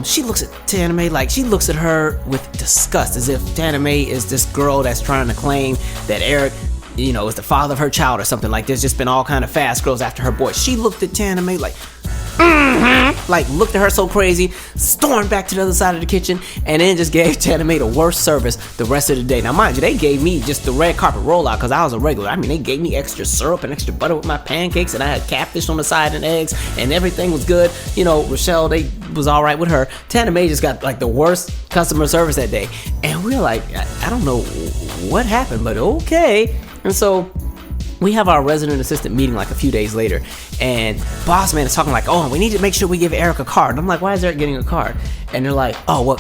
She looks at Tana Mae like she looks at her with disgust, as if Tana Mae is this girl that's trying to claim that Eric, is the father of her child or something. Like, there's just been all kind of fast girls after her boy. She looked at Tana Mae like, like, looked at her so crazy, stormed back to the other side of the kitchen, and then just gave Tana Mae the worst service the rest of the day. Now, mind you, they gave me just the red carpet rollout because I was a regular. I mean, they gave me extra syrup and extra butter with my pancakes, and I had catfish on the side and eggs, and everything was good. Rochelle, they was all right with her. Tana Mae just got like the worst customer service that day, and we were like, I don't know what happened, but okay. And so we have our resident assistant meeting like a few days later, and boss man is talking like, oh, we need to make sure we give Eric a card. And I'm like, why is Eric getting a card? And they're like, oh, well,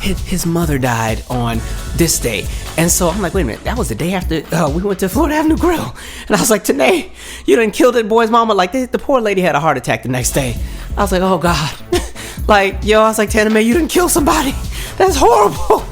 his mother died on this day. And so I'm like, wait a minute, that was the day after we went to Florida Avenue Grill. And I was like, Tanae, you done killed that boy's mama. Like, the poor lady had a heart attack the next day. I was like, oh God. I was like, Tana Mae, you didn't kill somebody. That's horrible.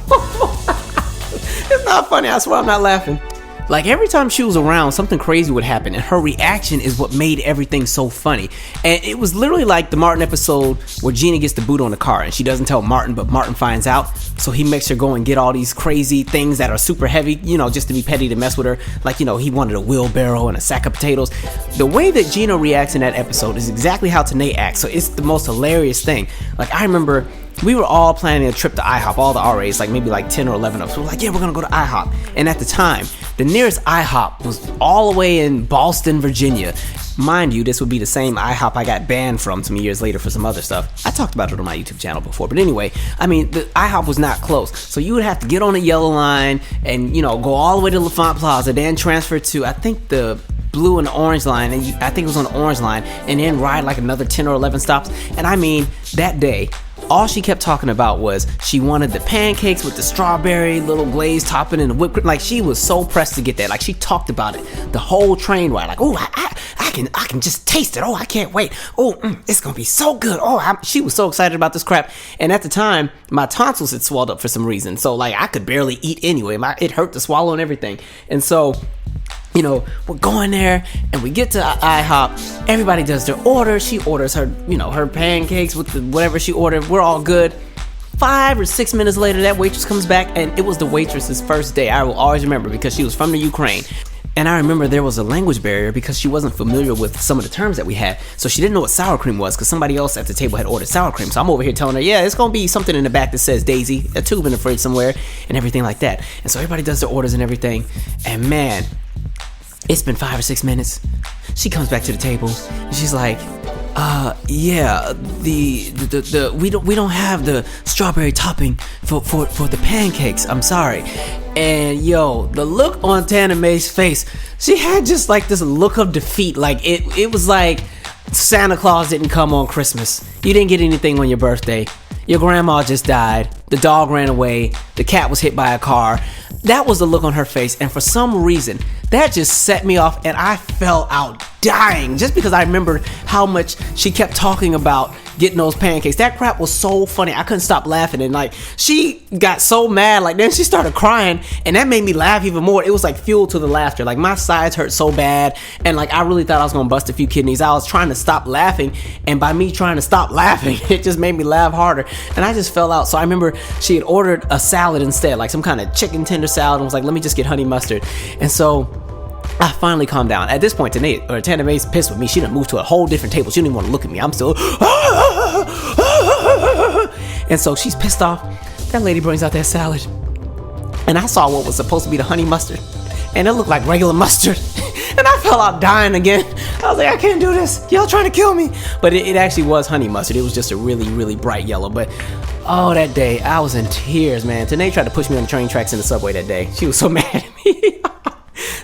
It's not funny. I swear I'm not laughing. Like, every time she was around, something crazy would happen, and her reaction is what made everything so funny. And it was literally like the Martin episode where Gina gets the boot on the car, and she doesn't tell Martin, but Martin finds out. So he makes her go and get all these crazy things that are super heavy, just to be petty to mess with her. Like, he wanted a wheelbarrow and a sack of potatoes. The way that Gina reacts in that episode is exactly how Tanae acts. So it's the most hilarious thing. Like, I remember we were all planning a trip to IHOP, all the RAs, like maybe like 10 or 11 of us. We were like, yeah, we're gonna go to IHOP. And at the time, the nearest IHOP was all the way in Boston, Virginia. Mind you, this would be the same IHOP I got banned from some years later for some other stuff. I talked about it on my YouTube channel before, but anyway, I mean, the IHOP was not close. So you would have to get on the yellow line and, go all the way to LaFont Plaza, then transfer to, I think, the blue and the orange line, and I think it was on the orange line, and then ride like another 10 or 11 stops. And I mean, that day, all she kept talking about was she wanted the pancakes with the strawberry little glaze topping and the whipped cream. Like, she was so pressed to get that. Like, she talked about it the whole train ride. Like, oh, I can just taste it. Oh, I can't wait. Oh, it's gonna be so good. Oh, she was so excited about this crap. And at the time, my tonsils had swelled up for some reason. So like, I could barely eat anyway. It hurt to swallow and everything. And so, we're going there, and we get to IHOP. Everybody does their order. She orders her, her pancakes with whatever she ordered. We're all good. 5 or 6 minutes later, that waitress comes back, and it was the waitress's first day. I will always remember, because she was from the Ukraine. And I remember there was a language barrier because she wasn't familiar with some of the terms that we had. So she didn't know what sour cream was, because somebody else at the table had ordered sour cream. So I'm over here telling her, yeah, it's going to be something in the back that says Daisy, a tube in the fridge somewhere, and everything like that. And so everybody does their orders and everything. And man, it's been 5 or 6 minutes. She comes back to the table, and she's like, yeah, we don't have the strawberry topping for the pancakes. I'm sorry. And the look on Tana Mae's face, she had just like this look of defeat. Like, it was like, Santa Claus didn't come on Christmas. You didn't get anything on your birthday. Your grandma just died. The dog ran away. The cat was hit by a car. That was the look on her face, and for some reason, that just set me off, and I fell out dying just because I remembered how much she kept talking about getting those pancakes. That crap was so funny. I couldn't stop laughing, and like, she got so mad, like, then she started crying, and that made me laugh even more. It was like fuel to the laughter. Like, my sides hurt so bad, and like, I really thought I was gonna bust a few kidneys. I was trying to stop laughing, and by me trying to stop laughing, it just made me laugh harder, and I just fell out. So I remember she had ordered a salad instead, like some kind of chicken tender salad, and was like, let me just get honey mustard. And so I finally calmed down. At this point, Tana Mae's pissed with me. She done moved to a whole different table. She didn't even want to look at me. I'm still and so she's pissed off. That lady brings out that salad, and I saw what was supposed to be the honey mustard, and it looked like regular mustard. And I fell out dying again. I was like, I can't do this. Y'all trying to kill me. But it actually was honey mustard. It was just a really, really bright yellow. But oh, that day, I was in tears, man. Tanae tried to push me on the train tracks in the subway that day. She was so mad at me.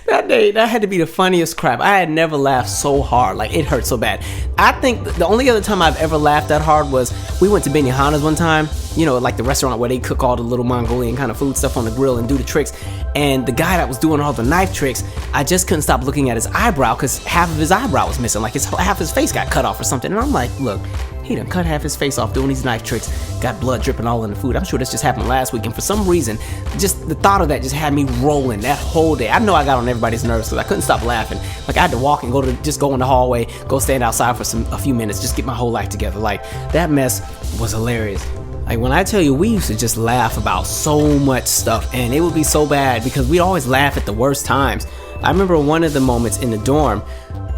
That day, that had to be the funniest crap. I had never laughed so hard. Like, it hurt so bad. I think the only other time I've ever laughed that hard was we went to Benihana's one time. You know, like the restaurant where they cook all the little Mongolian kind of food stuff on the grill and do the tricks. And the guy that was doing all the knife tricks, I just couldn't stop looking at his eyebrow because half of his eyebrow was missing. Like, half his face got cut off or something. And I'm like, look, he done cut half his face off doing these knife tricks, got blood dripping all in the food. I'm sure this just happened last week, and for some reason, just the thought of that just had me rolling that whole day. I know I got on everybody's nerves because I couldn't stop laughing. Like, I had to walk and go in the hallway, go stand outside for a few minutes, just get my whole life together. Like, that mess was hilarious. Like, when I tell you, we used to just laugh about so much stuff, and it would be so bad because we'd always laugh at the worst times. I remember one of the moments in the dorm,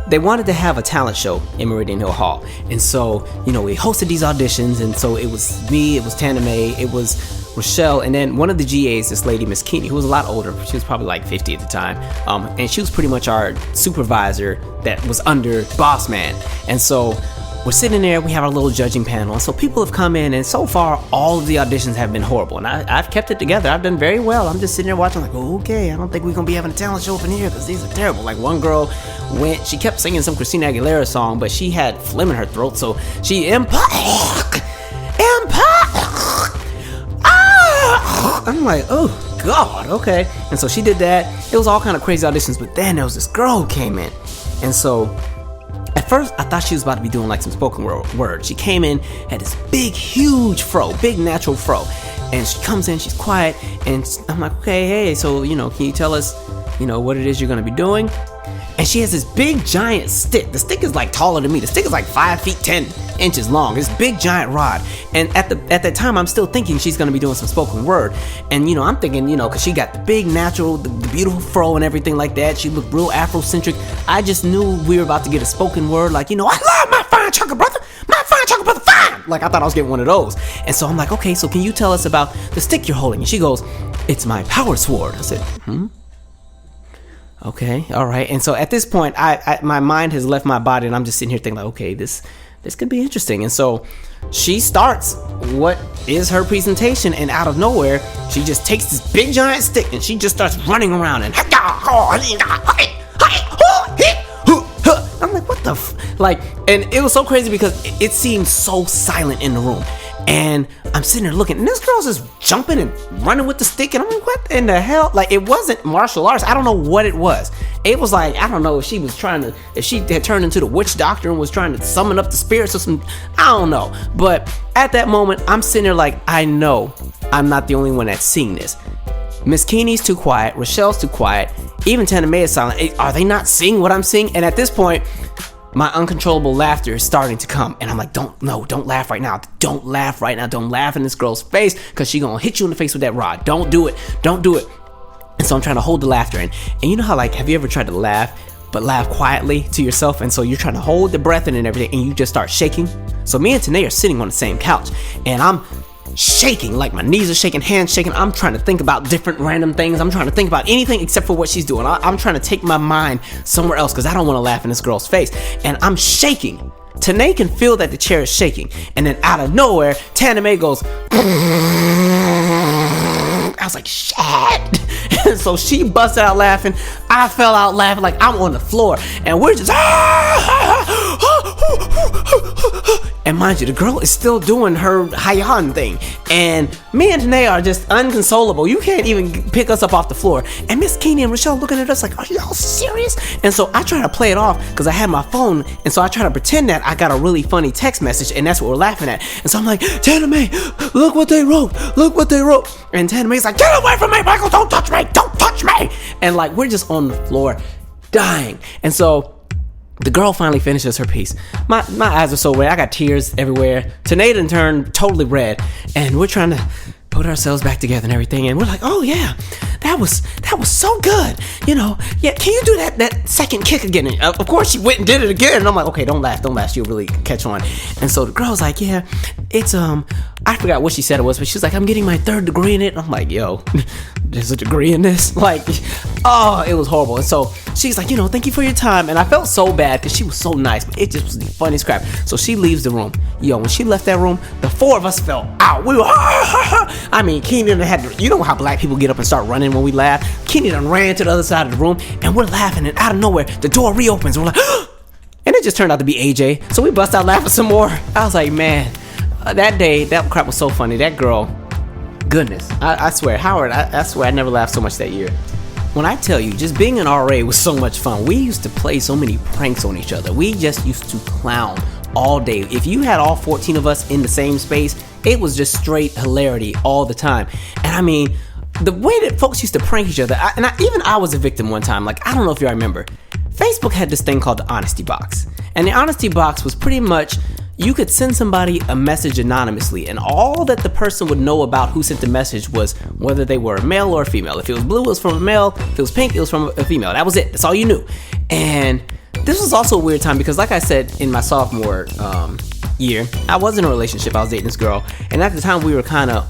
they wanted to have a talent show in Meridian Hill Hall. And so, you know, we hosted these auditions, and so it was me, it was Tana Mae, it was Rochelle, and then one of the GAs, this lady, Miss Keeney, who was a lot older. She was probably like 50 at the time. And she was pretty much our supervisor that was under Boss Man. And so we're sitting there, we have our little judging panel, and so people have come in, and so far, all of the auditions have been horrible, and I've kept it together. I've done very well. I'm just sitting there watching like, okay, I don't think we're gonna be having a talent show up in here, because these are terrible. Like, one girl she kept singing some Christina Aguilera song, but she had phlegm in her throat, so she I'm like, oh God, okay. And so she did that. It was all kind of crazy auditions, but then there was this girl who came in, and so at first, I thought she was about to be doing like some spoken word. She came in, had this big, huge fro, big natural fro. And she comes in, she's quiet, and I'm like, okay, hey, so, you know, can you tell us, you know, what it is you're going to be doing? And she has this big, giant stick. The stick is like taller than me. The stick is like 5 feet 10 inches long. This big, giant rod. And at that time, I'm still thinking she's going to be doing some spoken word. And, you know, I'm thinking, you know, because she got the big, natural, the beautiful fro and everything like that. She looked real Afrocentric. I just knew we were about to get a spoken word. Like, you know, I love my fine chocolate brother. My fine chocolate brother, fine. Like, I thought I was getting one of those. And so I'm like, okay, so can you tell us about the stick you're holding? And she goes, it's my power sword. I said, okay, all right. And so at this point, I my mind has left my body, and I'm just sitting here thinking, like, okay, this could be interesting. And so she starts what is her presentation, and out of nowhere, she just takes this big giant stick, and she just starts running around, and I'm like, what the like, and it was so crazy because it seemed so silent in the room. And I'm sitting there looking, and this girl's just jumping and running with the stick, and I'm like, what in the hell? Like, it wasn't martial arts. I don't know what it was. It was like, I don't know if she had turned into the witch doctor and was trying to summon up the spirits or some, I don't know. But at that moment, I'm sitting there like, I know I'm not the only one that's seeing this. Miss Keeney's too quiet, Rochelle's too quiet, even Tana Mae is silent. Are they not seeing what I'm seeing? And at this point, my uncontrollable laughter is starting to come. And I'm like, don't laugh right now. Don't laugh right now. Don't laugh in this girl's face, because she's going to hit you in the face with that rod. Don't do it. Don't do it. And so I'm trying to hold the laughter in. And you know how, like, have you ever tried to laugh, but laugh quietly to yourself? And so you're trying to hold the breath in and everything, and you just start shaking. So me and Tanae are sitting on the same couch, and I'm shaking, like my knees are shaking, hands shaking. I'm trying to think about different random things. I'm trying to think about anything except for what she's doing. I'm trying to take my mind somewhere else because I don't want to laugh in this girl's face. And I'm shaking. Tanae can feel that the chair is shaking. And then out of nowhere, Tana Mae goes, I was like, shit. And so she busted out laughing. I fell out laughing like I'm on the floor. And we're just, And mind you, the girl is still doing her Hayan thing. And me and Tanae are just unconsolable. You can't even pick us up off the floor. And Miss Keeney and Rochelle looking at us like, are y'all serious? And so I try to play it off because I had my phone. And so I try to pretend that I got a really funny text message. And that's what we're laughing at. And so I'm like, Tana Mae, look what they wrote. Look what they wrote. And Tana Mae's like, get away from me, Michael. Don't touch me. Don't touch me. And like, we're just on the floor dying. And so the girl finally finishes her piece. My eyes are so red. I got tears everywhere. Tanae turned totally red. And we're trying to put ourselves back together and everything. And we're like, oh yeah, that was so good. You know, yeah, can you do that second kick again? And of course she went and did it again. And I'm like, okay, don't laugh. She'll really catch on. And so the girl's like, yeah, it's, I forgot what she said it was, but she was like, I'm getting my 3rd degree in it. And I'm like, yo, there's a degree in this? Like, oh, it was horrible. And so she's like, you know, thank you for your time. And I felt so bad because she was so nice, but it just was the funniest crap. So she leaves the room. Yo, when she left that room, the 4 of us fell out. We were, I mean, Keenan had to, you know how black people get up and start running when we laugh? Keenan done ran to the other side of the room, and we're laughing, and out of nowhere, the door reopens. We're like, and it just turned out to be AJ. So we bust out laughing some more. I was like, man, that day, that crap was so funny. That girl, goodness, I swear, Howard, I swear I never laughed so much that year. When I tell you, just being an RA was so much fun. We used to play so many pranks on each other. We just used to clown all day. If you had all 14 of us in the same space, it was just straight hilarity all the time. And I mean, the way that folks used to prank each other, even I was a victim one time. Like, I don't know if you remember, Facebook had this thing called the Honesty Box. And the Honesty Box was pretty much, you could send somebody a message anonymously, and all that the person would know about who sent the message was whether they were a male or a female. If it was blue, it was from a male. If it was pink, it was from a female. That was it. That's all you knew. And this was also a weird time because, like I said, in my sophomore year, I was in a relationship. I was dating this girl, and at the time we were kind of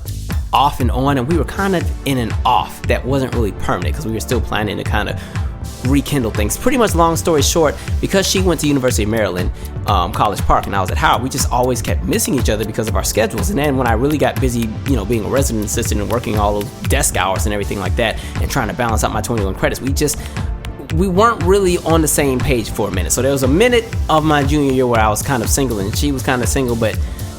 off and on, and we were kind of in an off that wasn't really permanent because we were still planning to kind of rekindle things. Pretty much, long story short, because she went to University of Maryland, College Park, and I was at Howard, we just always kept missing each other because of our schedules. And then when I really got busy, you know, being a resident assistant and working all those desk hours and everything like that, and trying to balance out my 21 credits, we weren't really on the same page for a minute. So there was a minute of my junior year where I was kind of single and she was kind of single, but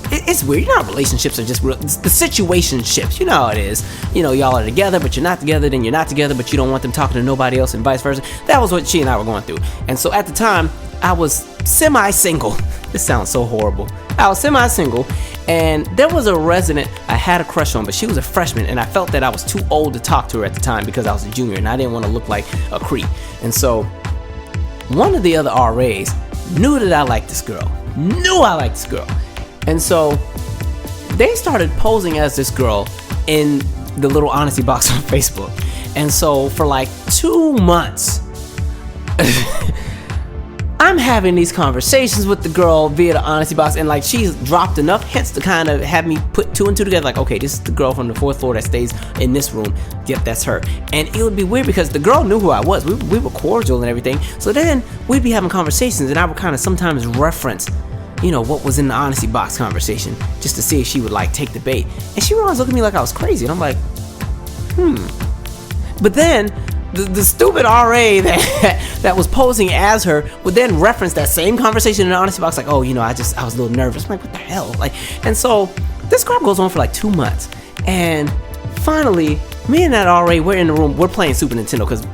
it's weird. You know how relationships are just real, the situationships. You know how it is. You know, y'all are together, but you're not together, then you're not together, but you don't want them talking to nobody else and vice versa. That was what she and I were going through. And so at the time, I was semi-single. This sounds so horrible. I was semi-single, and there was a resident I had a crush on, but she was a freshman, and I felt that I was too old to talk to her at the time because I was a junior, and I didn't want to look like a creep. And so one of the other RAs knew that I liked this girl. And so they started posing as this girl in the little honesty box on Facebook. And so for like 2 months, I'm having these conversations with the girl via the honesty box, and like she's dropped enough hints to kind of have me put 2 and 2 together, like, okay, this is the girl from the 4th floor that stays in this room. Yep, that's her. And it would be weird because the girl knew who I was. We were cordial and everything. So then we'd be having conversations, and I would kind of sometimes reference, you know, what was in the honesty box conversation, just to see if she would like take the bait. And she would always look at me like I was crazy, and I'm like, But then the stupid RA that was posing as her would then reference that same conversation in the honesty box, like, oh, you know, I was a little nervous. I'm like, what the hell? Like, and so this crap goes on for like 2 months, and finally, me and that RA, we're in the room, we're playing Super Nintendo because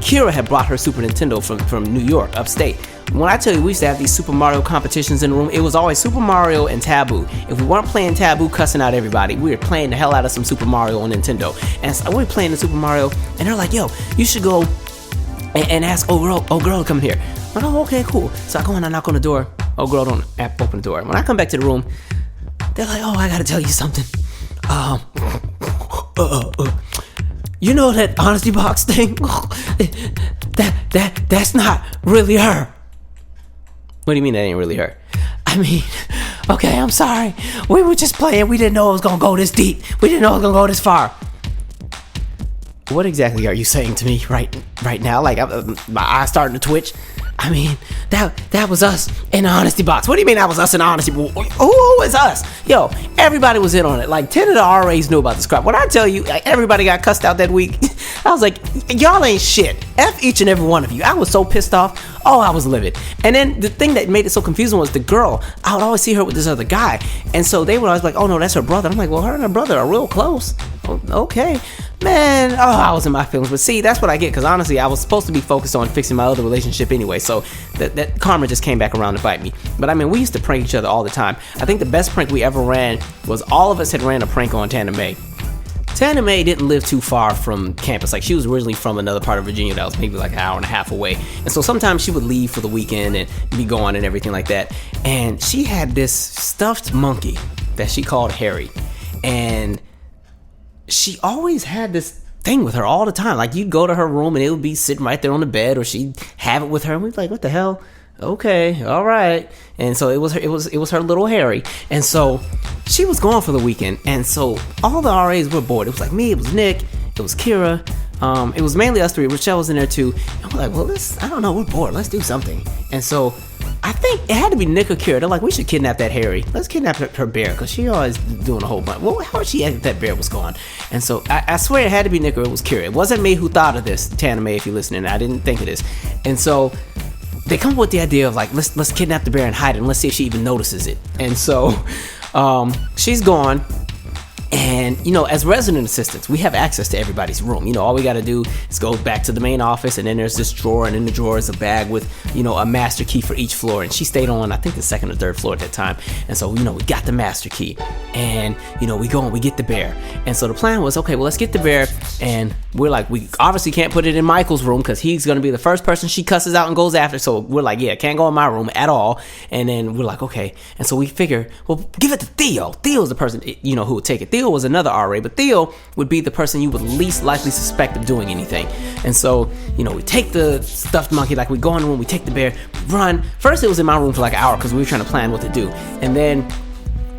Kira had brought her Super Nintendo from New York, upstate. When I tell you we used to have these Super Mario competitions in the room, it was always Super Mario and Taboo. If we weren't playing Taboo, cussing out everybody, we were playing the hell out of some Super Mario on Nintendo. And so we were playing the Super Mario, and they're like, yo, you should go and ask old girl to come here. I'm like, oh, okay, cool. So I go and I knock on the door. Old girl don't open the door. When I come back to the room, they're like, oh, I gotta tell you something. You know that honesty box thing? That's not really her. What do you mean that ain't really her? I mean, okay, I'm sorry. We were just playing. We didn't know it was gonna go this deep. We didn't know it was gonna go this far. What exactly are you saying to me right now? Like, my eyes starting to twitch. I mean, that was us in the honesty box. What do you mean that was us in the honesty box? Who is us? Yo, everybody was in on it. Like, 10 of the RAs knew about this crap. When I tell you, like, everybody got cussed out that week, I was like, y'all ain't shit. F each and every one of you. I was so pissed off. Oh, I was livid. And then the thing that made it so confusing was the girl. I would always see her with this other guy. And so they would always be like, oh no, that's her brother. I'm like, well, her and her brother are real close. Oh, okay. Man, I was in my feelings. But see, that's what I get, because honestly, I was supposed to be focused on fixing my other relationship anyway. So that karma just came back around to bite me. But I mean, we used to prank each other all the time. I think the best prank we ever ran was all of us had ran a prank on Tana Mae. Tana Mae didn't live too far from campus. Like, she was originally from another part of Virginia that was maybe like an hour and a half away. And so sometimes she would leave for the weekend and be gone and everything like that. And she had this stuffed monkey that she called Harry. And she always had this thing with her all the time. Like, you'd go to her room and it would be sitting right there on the bed, or she'd have it with her, and we'd be like, what the hell? Okay, all right. And so it was her little Harry. And so she was gone for the weekend, and so all the RAs were bored. It was like me, it was Nick, it was Kira, it was mainly us three. Rochelle was in there too. And we're like, well, I don't know, we're bored, let's do something. And so I think it had to be Nick or Kira. They're like, we should kidnap that Harry. Let's kidnap her bear, because she always doing a whole bunch. Well, how would she act if that bear was gone? And so I swear it had to be Nick or it was Kira. It wasn't me who thought of this, Tana Mae, if you're listening. I didn't think of this. And so they come up with the idea of like, let's kidnap the bear and hide it, and let's see if she even notices it. And so she's gone. And, you know, as resident assistants, we have access to everybody's room. You know, all we got to do is go back to the main office, and then there's this drawer, and in the drawer is a bag with, you know, a master key for each floor. And she stayed on, I think, the second or third floor at that time. And so, you know, we got the master key, and, you know, we go and we get the bear. And so the plan was, okay, well, let's get the bear. And we're like, we obviously can't put it in Michael's room, because he's going to be the first person she cusses out and goes after. So we're like, yeah, can't go in my room at all. And then we're like, okay. And so we figure, well, give it to Theo. Theo's the person, you know, who would take it. Theo was another RA, but Theo would be the person you would least likely suspect of doing anything. And so, you know, we take the stuffed monkey, like we go in the room, we take the bear, run. First it was in my room for like an hour, because we were trying to plan what to do. And then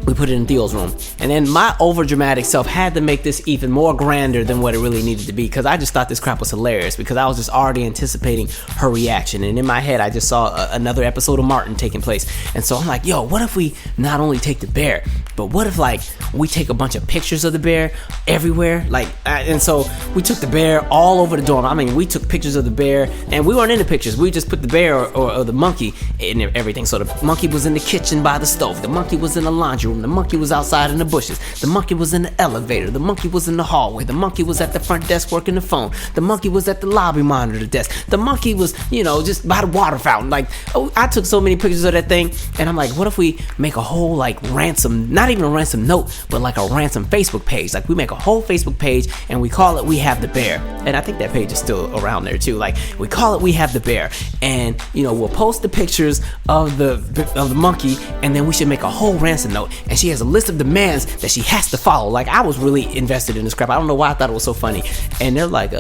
we put it in Theo's room. And then my over-dramatic self had to make this even more grander than what it really needed to be, because I just thought this crap was hilarious, because I was just already anticipating her reaction. And in my head, I just saw another episode of Martin taking place. And so I'm like, yo, what if we not only take the bear, but what if, like, we take a bunch of pictures of the bear everywhere? Like, and so we took the bear all over the dorm. I mean, we took pictures of the bear, and we weren't in the pictures. We just put the bear or the monkey in everything. So the monkey was in the kitchen by the stove. The monkey was in the laundry room. The monkey was outside in the bushes. The monkey was in the elevator. The monkey was in the hallway. The monkey was at the front desk working the phone. The monkey was at the lobby monitor desk. The monkey was, you know, just by the water fountain. Like, I took so many pictures of that thing, and I'm like, what if we make a whole, like, ransom, not even a ransom note, but like a ransom Facebook page. Like, we make a whole Facebook page, and we call it We Have the Bear. And I think that page is still around there too. Like, we call it We Have the Bear, and, you know, we'll post the pictures of the monkey, and then we should make a whole ransom note. And she has a list of demands that she has to follow. Like, I was really invested in this crap. I don't know why I thought it was so funny. And they're like,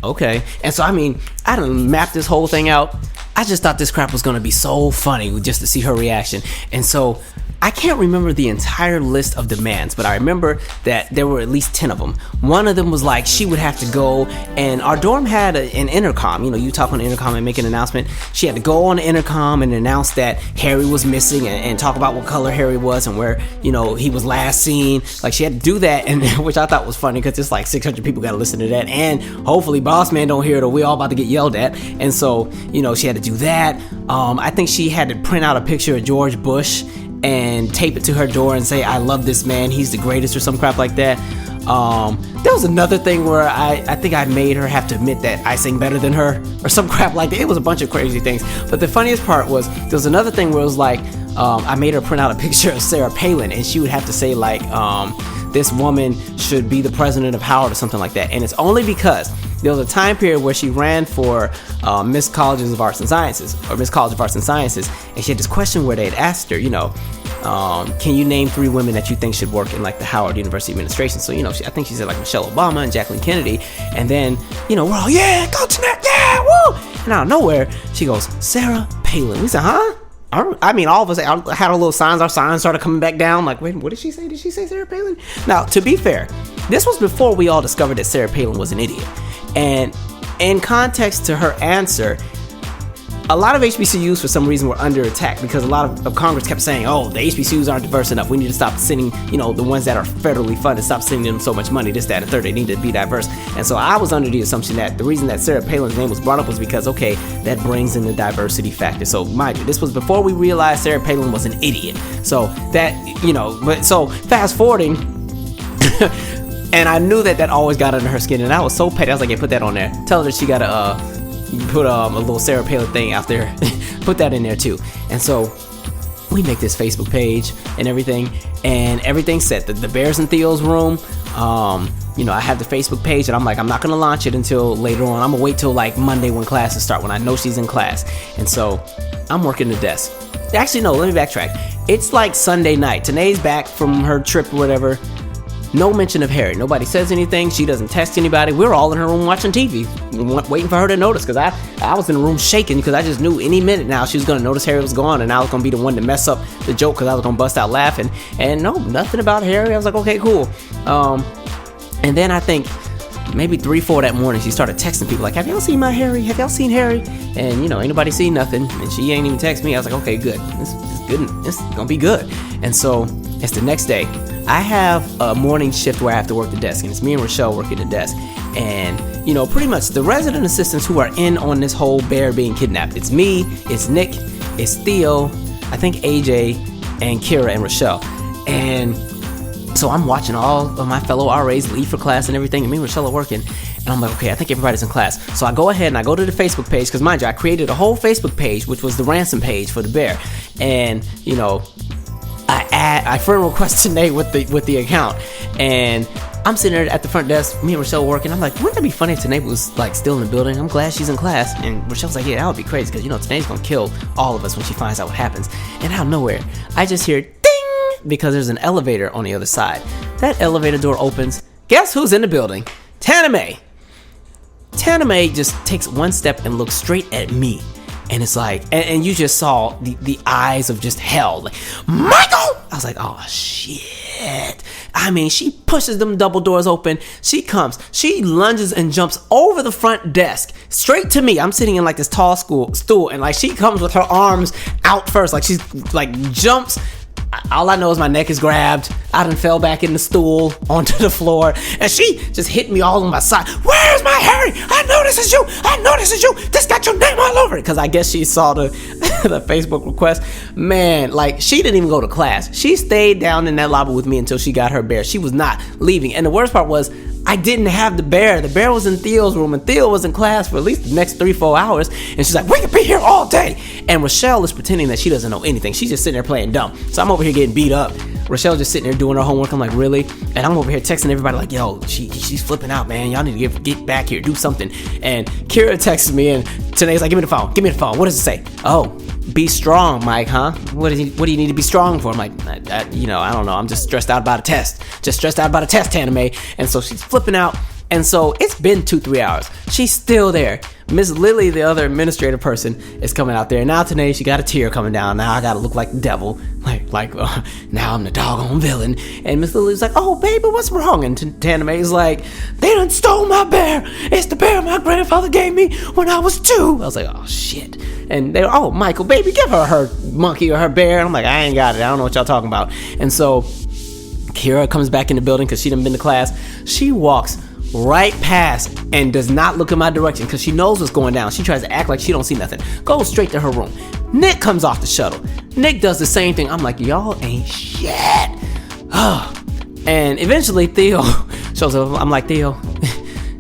okay. And so, I mean, I done mapped this whole thing out. I just thought this crap was gonna be so funny just to see her reaction. And so I can't remember the entire list of demands, but I remember that there were at least 10 of them. One of them was like, she would have to go, and our dorm had an intercom. You know, you talk on the intercom and make an announcement. She had to go on the intercom and announce that Harry was missing, and talk about what color Harry was and where, you know, he was last seen. Like, she had to do that, and which I thought was funny, because it's like 600 people got to listen to that, and hopefully boss man don't hear it, or we all about to get yelled at. And so, you know, she had to do that. I think she had to print out a picture of George Bush and tape it to her door and say, I love this man, he's the greatest, or some crap like that. There was another thing where I think I made her have to admit that I sing better than her, or some crap like that. It was a bunch of crazy things. But the funniest part was, there was another thing where it was like, I made her print out a picture of Sarah Palin, and she would have to say like, this woman should be the president of Howard, or something like that. And it's only because there was a time period where she ran for Miss Colleges of Arts and Sciences, or Miss College of Arts and Sciences, and she had this question where they had asked her, you know, can you name 3 women that you think should work in like the Howard University administration? So, you know, I think she said like Michelle Obama and Jacqueline Kennedy, and then, you know, we're all, yeah, go to that, yeah, woo! And out of nowhere, she goes, Sarah Palin. We said, huh? I mean, all of us had our little signs. Our signs started coming back down. Like, wait, what did she say? Did she say Sarah Palin? Now, to be fair, this was before we all discovered that Sarah Palin was an idiot. And in context to her answer, a lot of HBCUs for some reason were under attack because a lot of Congress kept saying, oh, the HBCUs aren't diverse enough. We need to stop sending, the ones that are federally funded, stop sending them so much money, this, that, and third. They need to be diverse. And so I was under the assumption that the reason that Sarah Palin's name was brought up was because, okay, that brings in the diversity factor. So mind you, this was before we realized Sarah Palin was an idiot. So that, but so fast forwarding, and I knew that always got under her skin, and I was so petty. I was like, yeah, put that on there. Tell her she got to put a little Sarah Palin thing out there. Put that in there too. And so we make this Facebook page and everything's set. The Bears and Theo's room, I have the Facebook page, and I'm like, I'm not gonna launch it until later on. I'm gonna wait till like Monday when classes start, when I know she's in class. And so I'm working the desk. Actually, no, let me backtrack. It's like Sunday night. Tanae's back from her trip or whatever. No mention of Harry. Nobody says anything. She doesn't text anybody. We're all in her room watching TV, waiting for her to notice, because I was in the room shaking because I just knew any minute now she was going to notice Harry was gone, and I was going to be the one to mess up the joke because I was going to bust out laughing. And no, nothing about Harry. I was like, okay, cool. And then I think maybe 3-4 that morning, she started texting people like, have y'all seen my Harry? Have y'all seen Harry? And, ain't nobody seen nothing. And she ain't even text me. I was like, okay, good. This is good. This is going to be good. And so it's the next day. I have a morning shift where I have to work the desk, and it's me and Rochelle working the desk. And, pretty much the resident assistants who are in on this whole bear being kidnapped. It's me, it's Nick, it's Theo, I think AJ, and Kira and Rochelle. And so I'm watching all of my fellow RAs leave for class and everything, and me and Rochelle are working. And I'm like, okay, I think everybody's in class. So I go ahead and I go to the Facebook page, because mind you, I created a whole Facebook page, which was the ransom page for the bear. And, I friend request Tanae with the account, and I'm sitting there at the front desk, me and Rochelle working. I'm like, wouldn't it be funny if Tanae was like still in the building? I'm glad she's in class. And Rochelle's like, yeah, that would be crazy, because Tanae's gonna kill all of us when she finds out what happens. And out of nowhere, I just hear ding, because there's an elevator on the other side. That elevator door opens. Guess who's in the building? Tana Mae. Tana Mae just takes one step and looks straight at me. And it's like, and you just saw the eyes of just hell. Like, Michael! I was like, oh, shit. I mean, she pushes them double doors open. She lunges and jumps over the front desk, straight to me. I'm sitting in like this tall stool, and like she comes with her arms out first. Like she's like jumps. All I know is my neck is grabbed. I done fell back in the stool onto the floor, and she just hit me all on my side. Where's my Harry? I know this is you. I know this is you. This got your name all over it. Because I guess she saw the Facebook request. Man, like she didn't even go to class. She stayed down in that lobby with me until she got her bear. She was not leaving. And the worst part was, I didn't have the bear. The bear was in Theo's room, and Theo was in class for at least the next 3-4 hours. And she's like, we could be here all day. And Rochelle is pretending that she doesn't know anything. She's just sitting there playing dumb. So I'm over here getting beat up. Rochelle's just sitting there doing her homework. I'm like, really? And I'm over here texting everybody like, yo, she's flipping out, man. Y'all need to get back here, do something. And Kira texts me, and Tanae's like, give me the phone. What does it say? Oh, be strong, Mike, huh? What do you need to be strong for? I'm like, I don't know. I'm just stressed out about a test. Tana Mae. And so she's flipping out. And so it's been 2-3 hours. She's still there. Miss Lily, the other administrative person, is coming out there. And now today she got a tear coming down. Now I gotta look like the devil. Now I'm the doggone villain. And Miss Lily's like, oh, baby, what's wrong? And Tana Mae's like, they done stole my bear. It's the bear my grandfather gave me when I was 2. I was like, oh, shit. And they're, oh, Michael, baby, give her monkey or her bear. And I'm like, I ain't got it. I don't know what y'all talking about. And so Kira comes back in the building because she done been to class. She walks right past and does not look in my direction because she knows what's going down. She tries to act like she don't see nothing. Goes straight to her room. Nick comes off the shuttle. Nick does the same thing. I'm like, y'all ain't shit. And eventually Theo shows up. I'm like, Theo,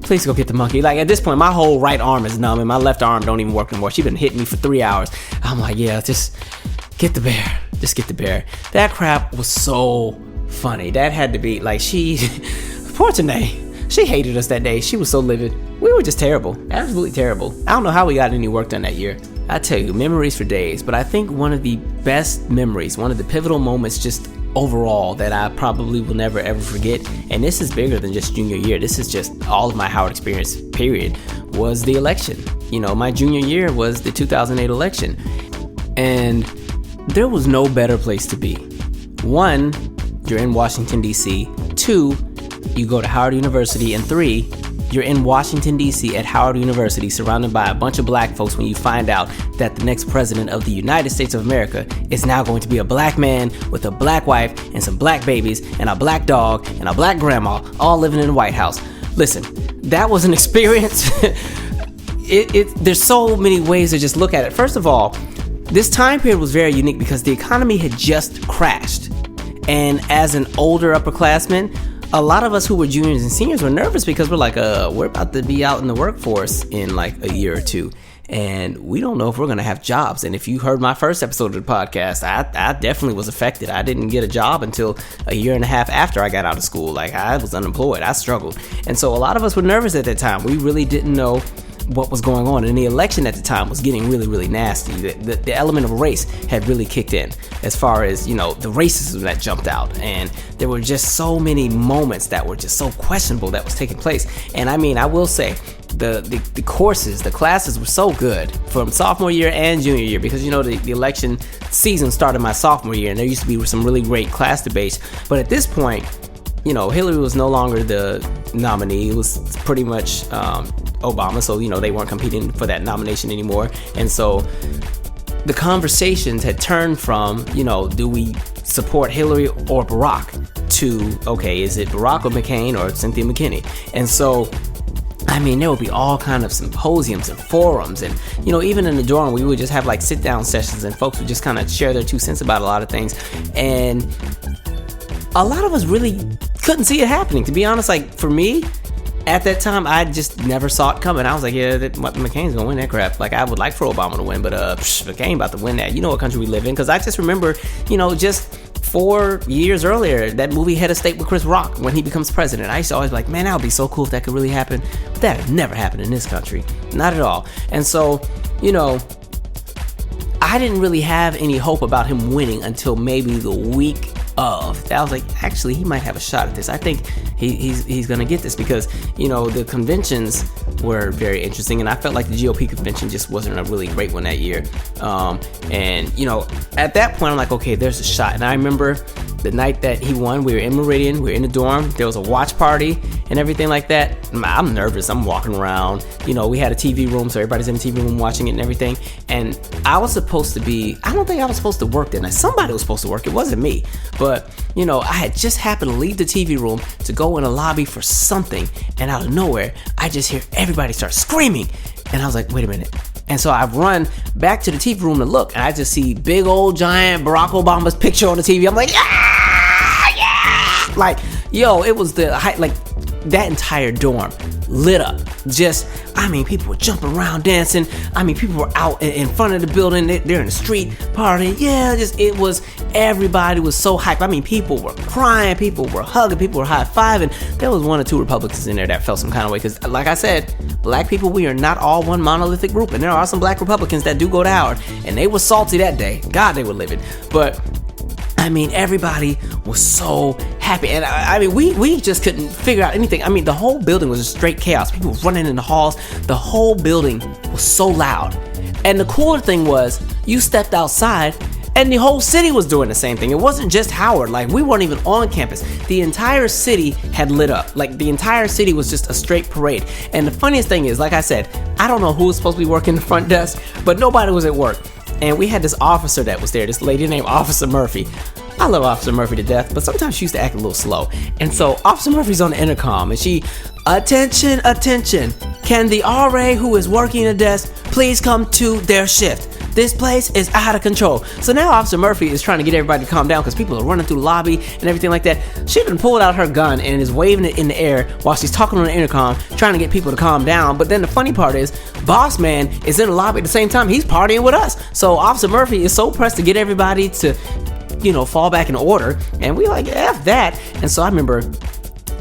please go get the monkey. Like at this point, my whole right arm is numb and my left arm don't even work anymore. She's been hitting me for 3 hours. I'm like, yeah, just get the bear. Just get the bear. That crap was so funny. That had to be like poor Tanae. She hated us that day. She was so livid. We were just terrible. Absolutely terrible. I don't know how we got any work done that year. I tell you, memories for days. But I think one of the best memories, one of the pivotal moments just overall that I probably will never ever forget, and this is bigger than just junior year. This is just all of my Howard experience, period, was the election. My junior year was the 2008 election. And there was no better place to be. 1, you're in Washington, D.C. 2, you go to Howard University, and 3, you're in Washington, D.C. at Howard University surrounded by a bunch of black folks when you find out that the next president of the United States of America is now going to be a black man with a black wife and some black babies and a black dog and a black grandma all living in the White House. Listen, that was an experience. There's so many ways to just look at it. First of all, this time period was very unique because the economy had just crashed. And as an older upperclassman, a lot of us who were juniors and seniors were nervous because we're like, we're about to be out in the workforce in like a year or two. And we don't know if we're going to have jobs. And if you heard my first episode of the podcast, I definitely was affected. I didn't get a job until a year and a half after I got out of school. Like, I was unemployed. I struggled. And so a lot of us were nervous at that time. We really didn't know what was going on, and the election at the time was getting really, really nasty. The element of race had really kicked in as far as, the racism that jumped out, and there were just so many moments that were just so questionable that was taking place. And I mean, I will say the courses, the classes were so good from sophomore year and junior year because the election season started my sophomore year, and there used to be some really great class debates. But at this point, Hillary was no longer the nominee. It was pretty much Obama, so they weren't competing for that nomination anymore. And so the conversations had turned from, do we support Hillary or Barack, to, okay, is it Barack or McCain or Cynthia McKinney? And so I mean, there would be all kind of symposiums and forums, and even in the dorm we would just have like sit down sessions, and folks would just kind of share their 2 cents about a lot of things. And a lot of us really couldn't see it happening, to be honest. Like, for me, at that time, I just never saw it coming. I was like, yeah, McCain's gonna win that crap. Like, I would like for Obama to win, but McCain about to win that. You know what country we live in? Because I just remember, just 4 years earlier, that movie Head of State with Chris Rock, when he becomes president. I used to always be like, man, that would be so cool if that could really happen. But that had never happened in this country. Not at all. And so, I didn't really have any hope about him winning until maybe the week of. I was like, actually, he might have a shot at this. I think he's gonna get this, because the conventions were very interesting, and I felt like the GOP convention just wasn't a really great one that year. And at that point, I'm like, okay, there's a shot. And I remember the night that he won, we were in Meridian, we were in the dorm, there was a watch party and everything like that. I'm nervous, I'm walking around, we had a TV room, so everybody's in the TV room watching it and everything. And I was supposed to be, I don't think I was supposed to work that night. Somebody was supposed to work, it wasn't me. But, I had just happened to leave the TV room to go in a lobby for something, and out of nowhere, I just hear everybody start screaming. And I was like, wait a minute. And so I run back to the TV room to look, and I just see big old giant Barack Obama's picture on the TV. I'm like, yeah! Like, it was the height, like, that entire dorm lit up. People were jumping around, dancing. People were out in front of the building. They're in the street partying. Yeah, everybody was so hyped. People were crying, people were hugging, people were high-fiving. There was 1 or 2 Republicans in there that felt some kind of way, because, like I said, black people, we are not all one monolithic group, and there are some black Republicans that do go to Howard, and they were salty that day. God, they were livid. But everybody was so happy, and we just couldn't figure out anything. The whole building was just straight chaos. People were running in the halls. The whole building was so loud. And the cooler thing was, you stepped outside, and the whole city was doing the same thing. It wasn't just Howard. Like, we weren't even on campus. The entire city had lit up. Like, the entire city was just a straight parade. And the funniest thing is, like I said, I don't know who was supposed to be working the front desk, but nobody was at work. And we had this officer that was there, this lady named Officer Murphy. I love Officer Murphy to death, but sometimes she used to act a little slow. And so Officer Murphy's on the intercom, and she, attention, can the RA who is working the desk please come to their shift? This place is out of control. So now Officer Murphy is trying to get everybody to calm down, because people are running through the lobby and everything like that. She done pulled out her gun and is waving it in the air while she's talking on the intercom, trying to get people to calm down. But then the funny part is, Boss Man is in the lobby at the same time. He's partying with us. So Officer Murphy is so pressed to get everybody to, fall back in order. And we like, F that. And so I remember,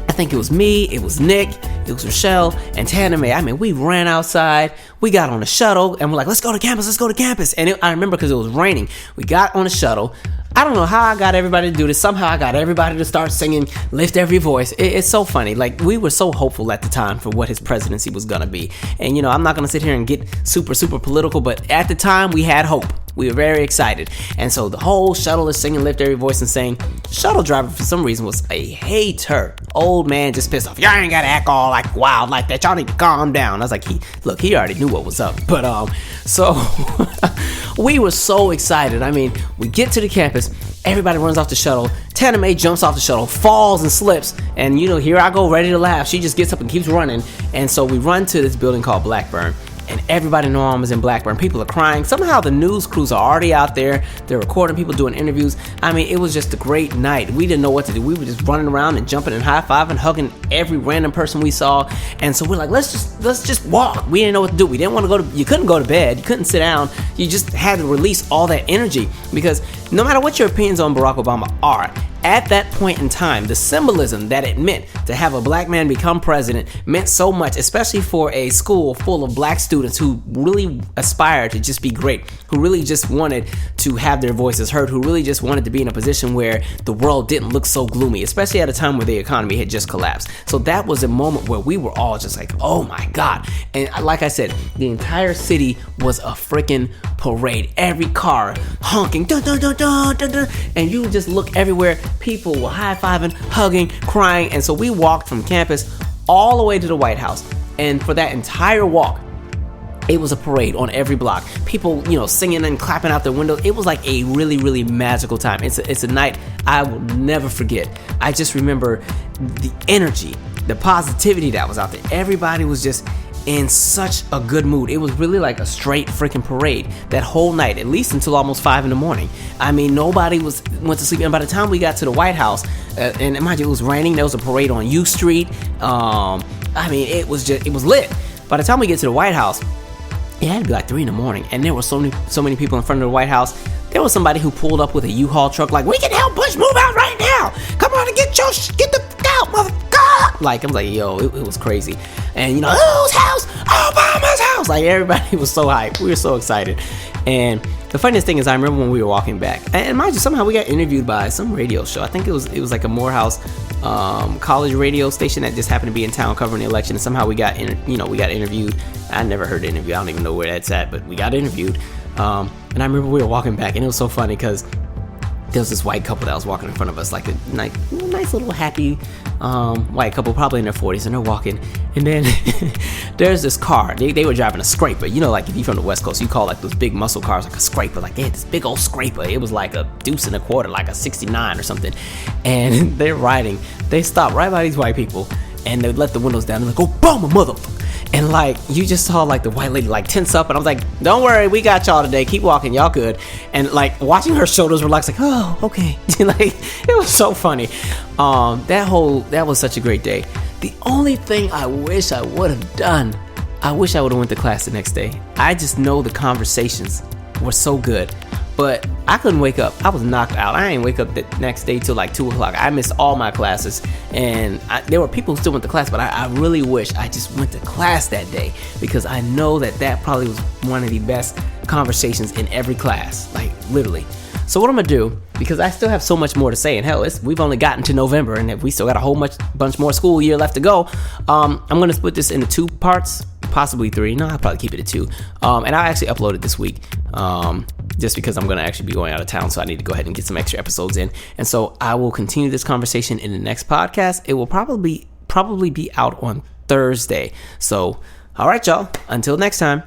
I think it was me, it was Nick, it was Rochelle, and Tana Mae. We ran outside, we got on the shuttle, and we're like, let's go to campus. And I remember, because it was raining, we got on the shuttle. I don't know how I got everybody to do this. Somehow I got everybody to start singing Lift Every Voice. It's so funny. Like, we were so hopeful at the time for what his presidency was going to be. And, I'm not going to sit here and get super, super political, but at the time we had hope. We were very excited. And so the whole shuttle is singing Lift Every Voice and saying. Shuttle driver, for some reason, was a hater. Old man just pissed off. Y'all ain't gotta act all like wild like that. Y'all need to calm down. I was like, he already knew what was up. But, so we were so excited. I mean, we get to the campus. Everybody runs off the shuttle. Tana Mae jumps off the shuttle, falls and slips. And, here I go, ready to laugh. She just gets up and keeps running. And so we run to this building called Blackburn. And everybody in Norm is in Blackburn. People are crying. Somehow the news crews are already out there. They're recording people doing interviews. I mean, it was just a great night. We didn't know what to do. We were just running around and jumping and high-fiving, hugging every random person we saw. And so we're like, let's just walk. We didn't know what to do. We didn't want to you couldn't go to bed. You couldn't sit down. You just had to release all that energy, because no matter what your opinions on Barack Obama are, at that point in time, the symbolism that it meant to have a black man become president meant so much, especially for a school full of black students who really aspired to just be great, who really just wanted to have their voices heard, who really just wanted to be in a position where the world didn't look so gloomy, especially at a time where the economy had just collapsed. So that was a moment where we were all just like, oh my God. And like I said, the entire city was a freaking parade. Every car honking, dun, dun, dun, dun, dun, dun, and you just look everywhere. People were high-fiving, hugging, crying. And so we walked from campus all the way to the White House. And for that entire walk, it was a parade on every block. People, singing and clapping out their windows. It was like a really, really magical time. It's a night I will never forget. I just remember the energy, the positivity that was out there. Everybody was just in such a good mood. It was really like a straight freaking parade that whole night, at least until almost 5 a.m. I mean, nobody went to sleep. And by the time we got to the White House, and mind you, it was raining. There was a parade on U Street. I mean, it was lit. By the time we get to the White House, it had to be like 3 a.m. and there were so many people in front of the White House. There was somebody who pulled up with a U-Haul truck, like, we can help Bush move out right now. Come on and get the fuck out, motherfucker. Like, I'm like, yo, it was crazy. And whose house? Obama's house. Like, everybody was so hyped. We were so excited. And the funniest thing is, I remember when we were walking back, and mind you, somehow we got interviewed by some radio show. I think it was like a Morehouse college radio station that just happened to be in town covering the election. And somehow we got interviewed. I never heard the interview. I don't even know where that's at, but we got interviewed. And I remember we were walking back, and it was so funny because there was this white couple that was walking in front of us, like a nice little happy white couple, probably in their 40s, and they're walking. And then there's this car. They were driving a scraper. Like if you're from the West Coast, you call like those big muscle cars like a scraper. Like they had this big old scraper. It was like a deuce and a quarter, like a 69 or something. And they're riding. They stop right by these white people, and they let the windows down. They're like, Obama, motherfucker. And like, you just saw like the white lady like tense up, and I was like, don't worry, we got y'all today. Keep walking, y'all good. And like watching her shoulders relax, like, oh, okay. Like, it was so funny. That was such a great day. The only thing I wish I would have done, I wish I would have went to class the next day. I just know the conversations were so good. But I couldn't wake up. I was knocked out. I didn't wake up the next day till like 2 o'clock. I missed all my classes. And there were people who still went to class, but I really wish I just went to class that day, because I know that probably was one of the best conversations in every class. Like, literally. So what I'm going to do, because I still have so much more to say, and hell, we've only gotten to November, and we still got a bunch more school year left to go. I'm going to split this into 2 parts, possibly 3. No, I'll probably keep it at 2. And I'll actually upload it this week. Just because I'm going to actually be going out of town, so I need to go ahead and get some extra episodes in. And so I will continue this conversation in the next podcast. It will probably be out on Thursday. So, all right, y'all. Until next time.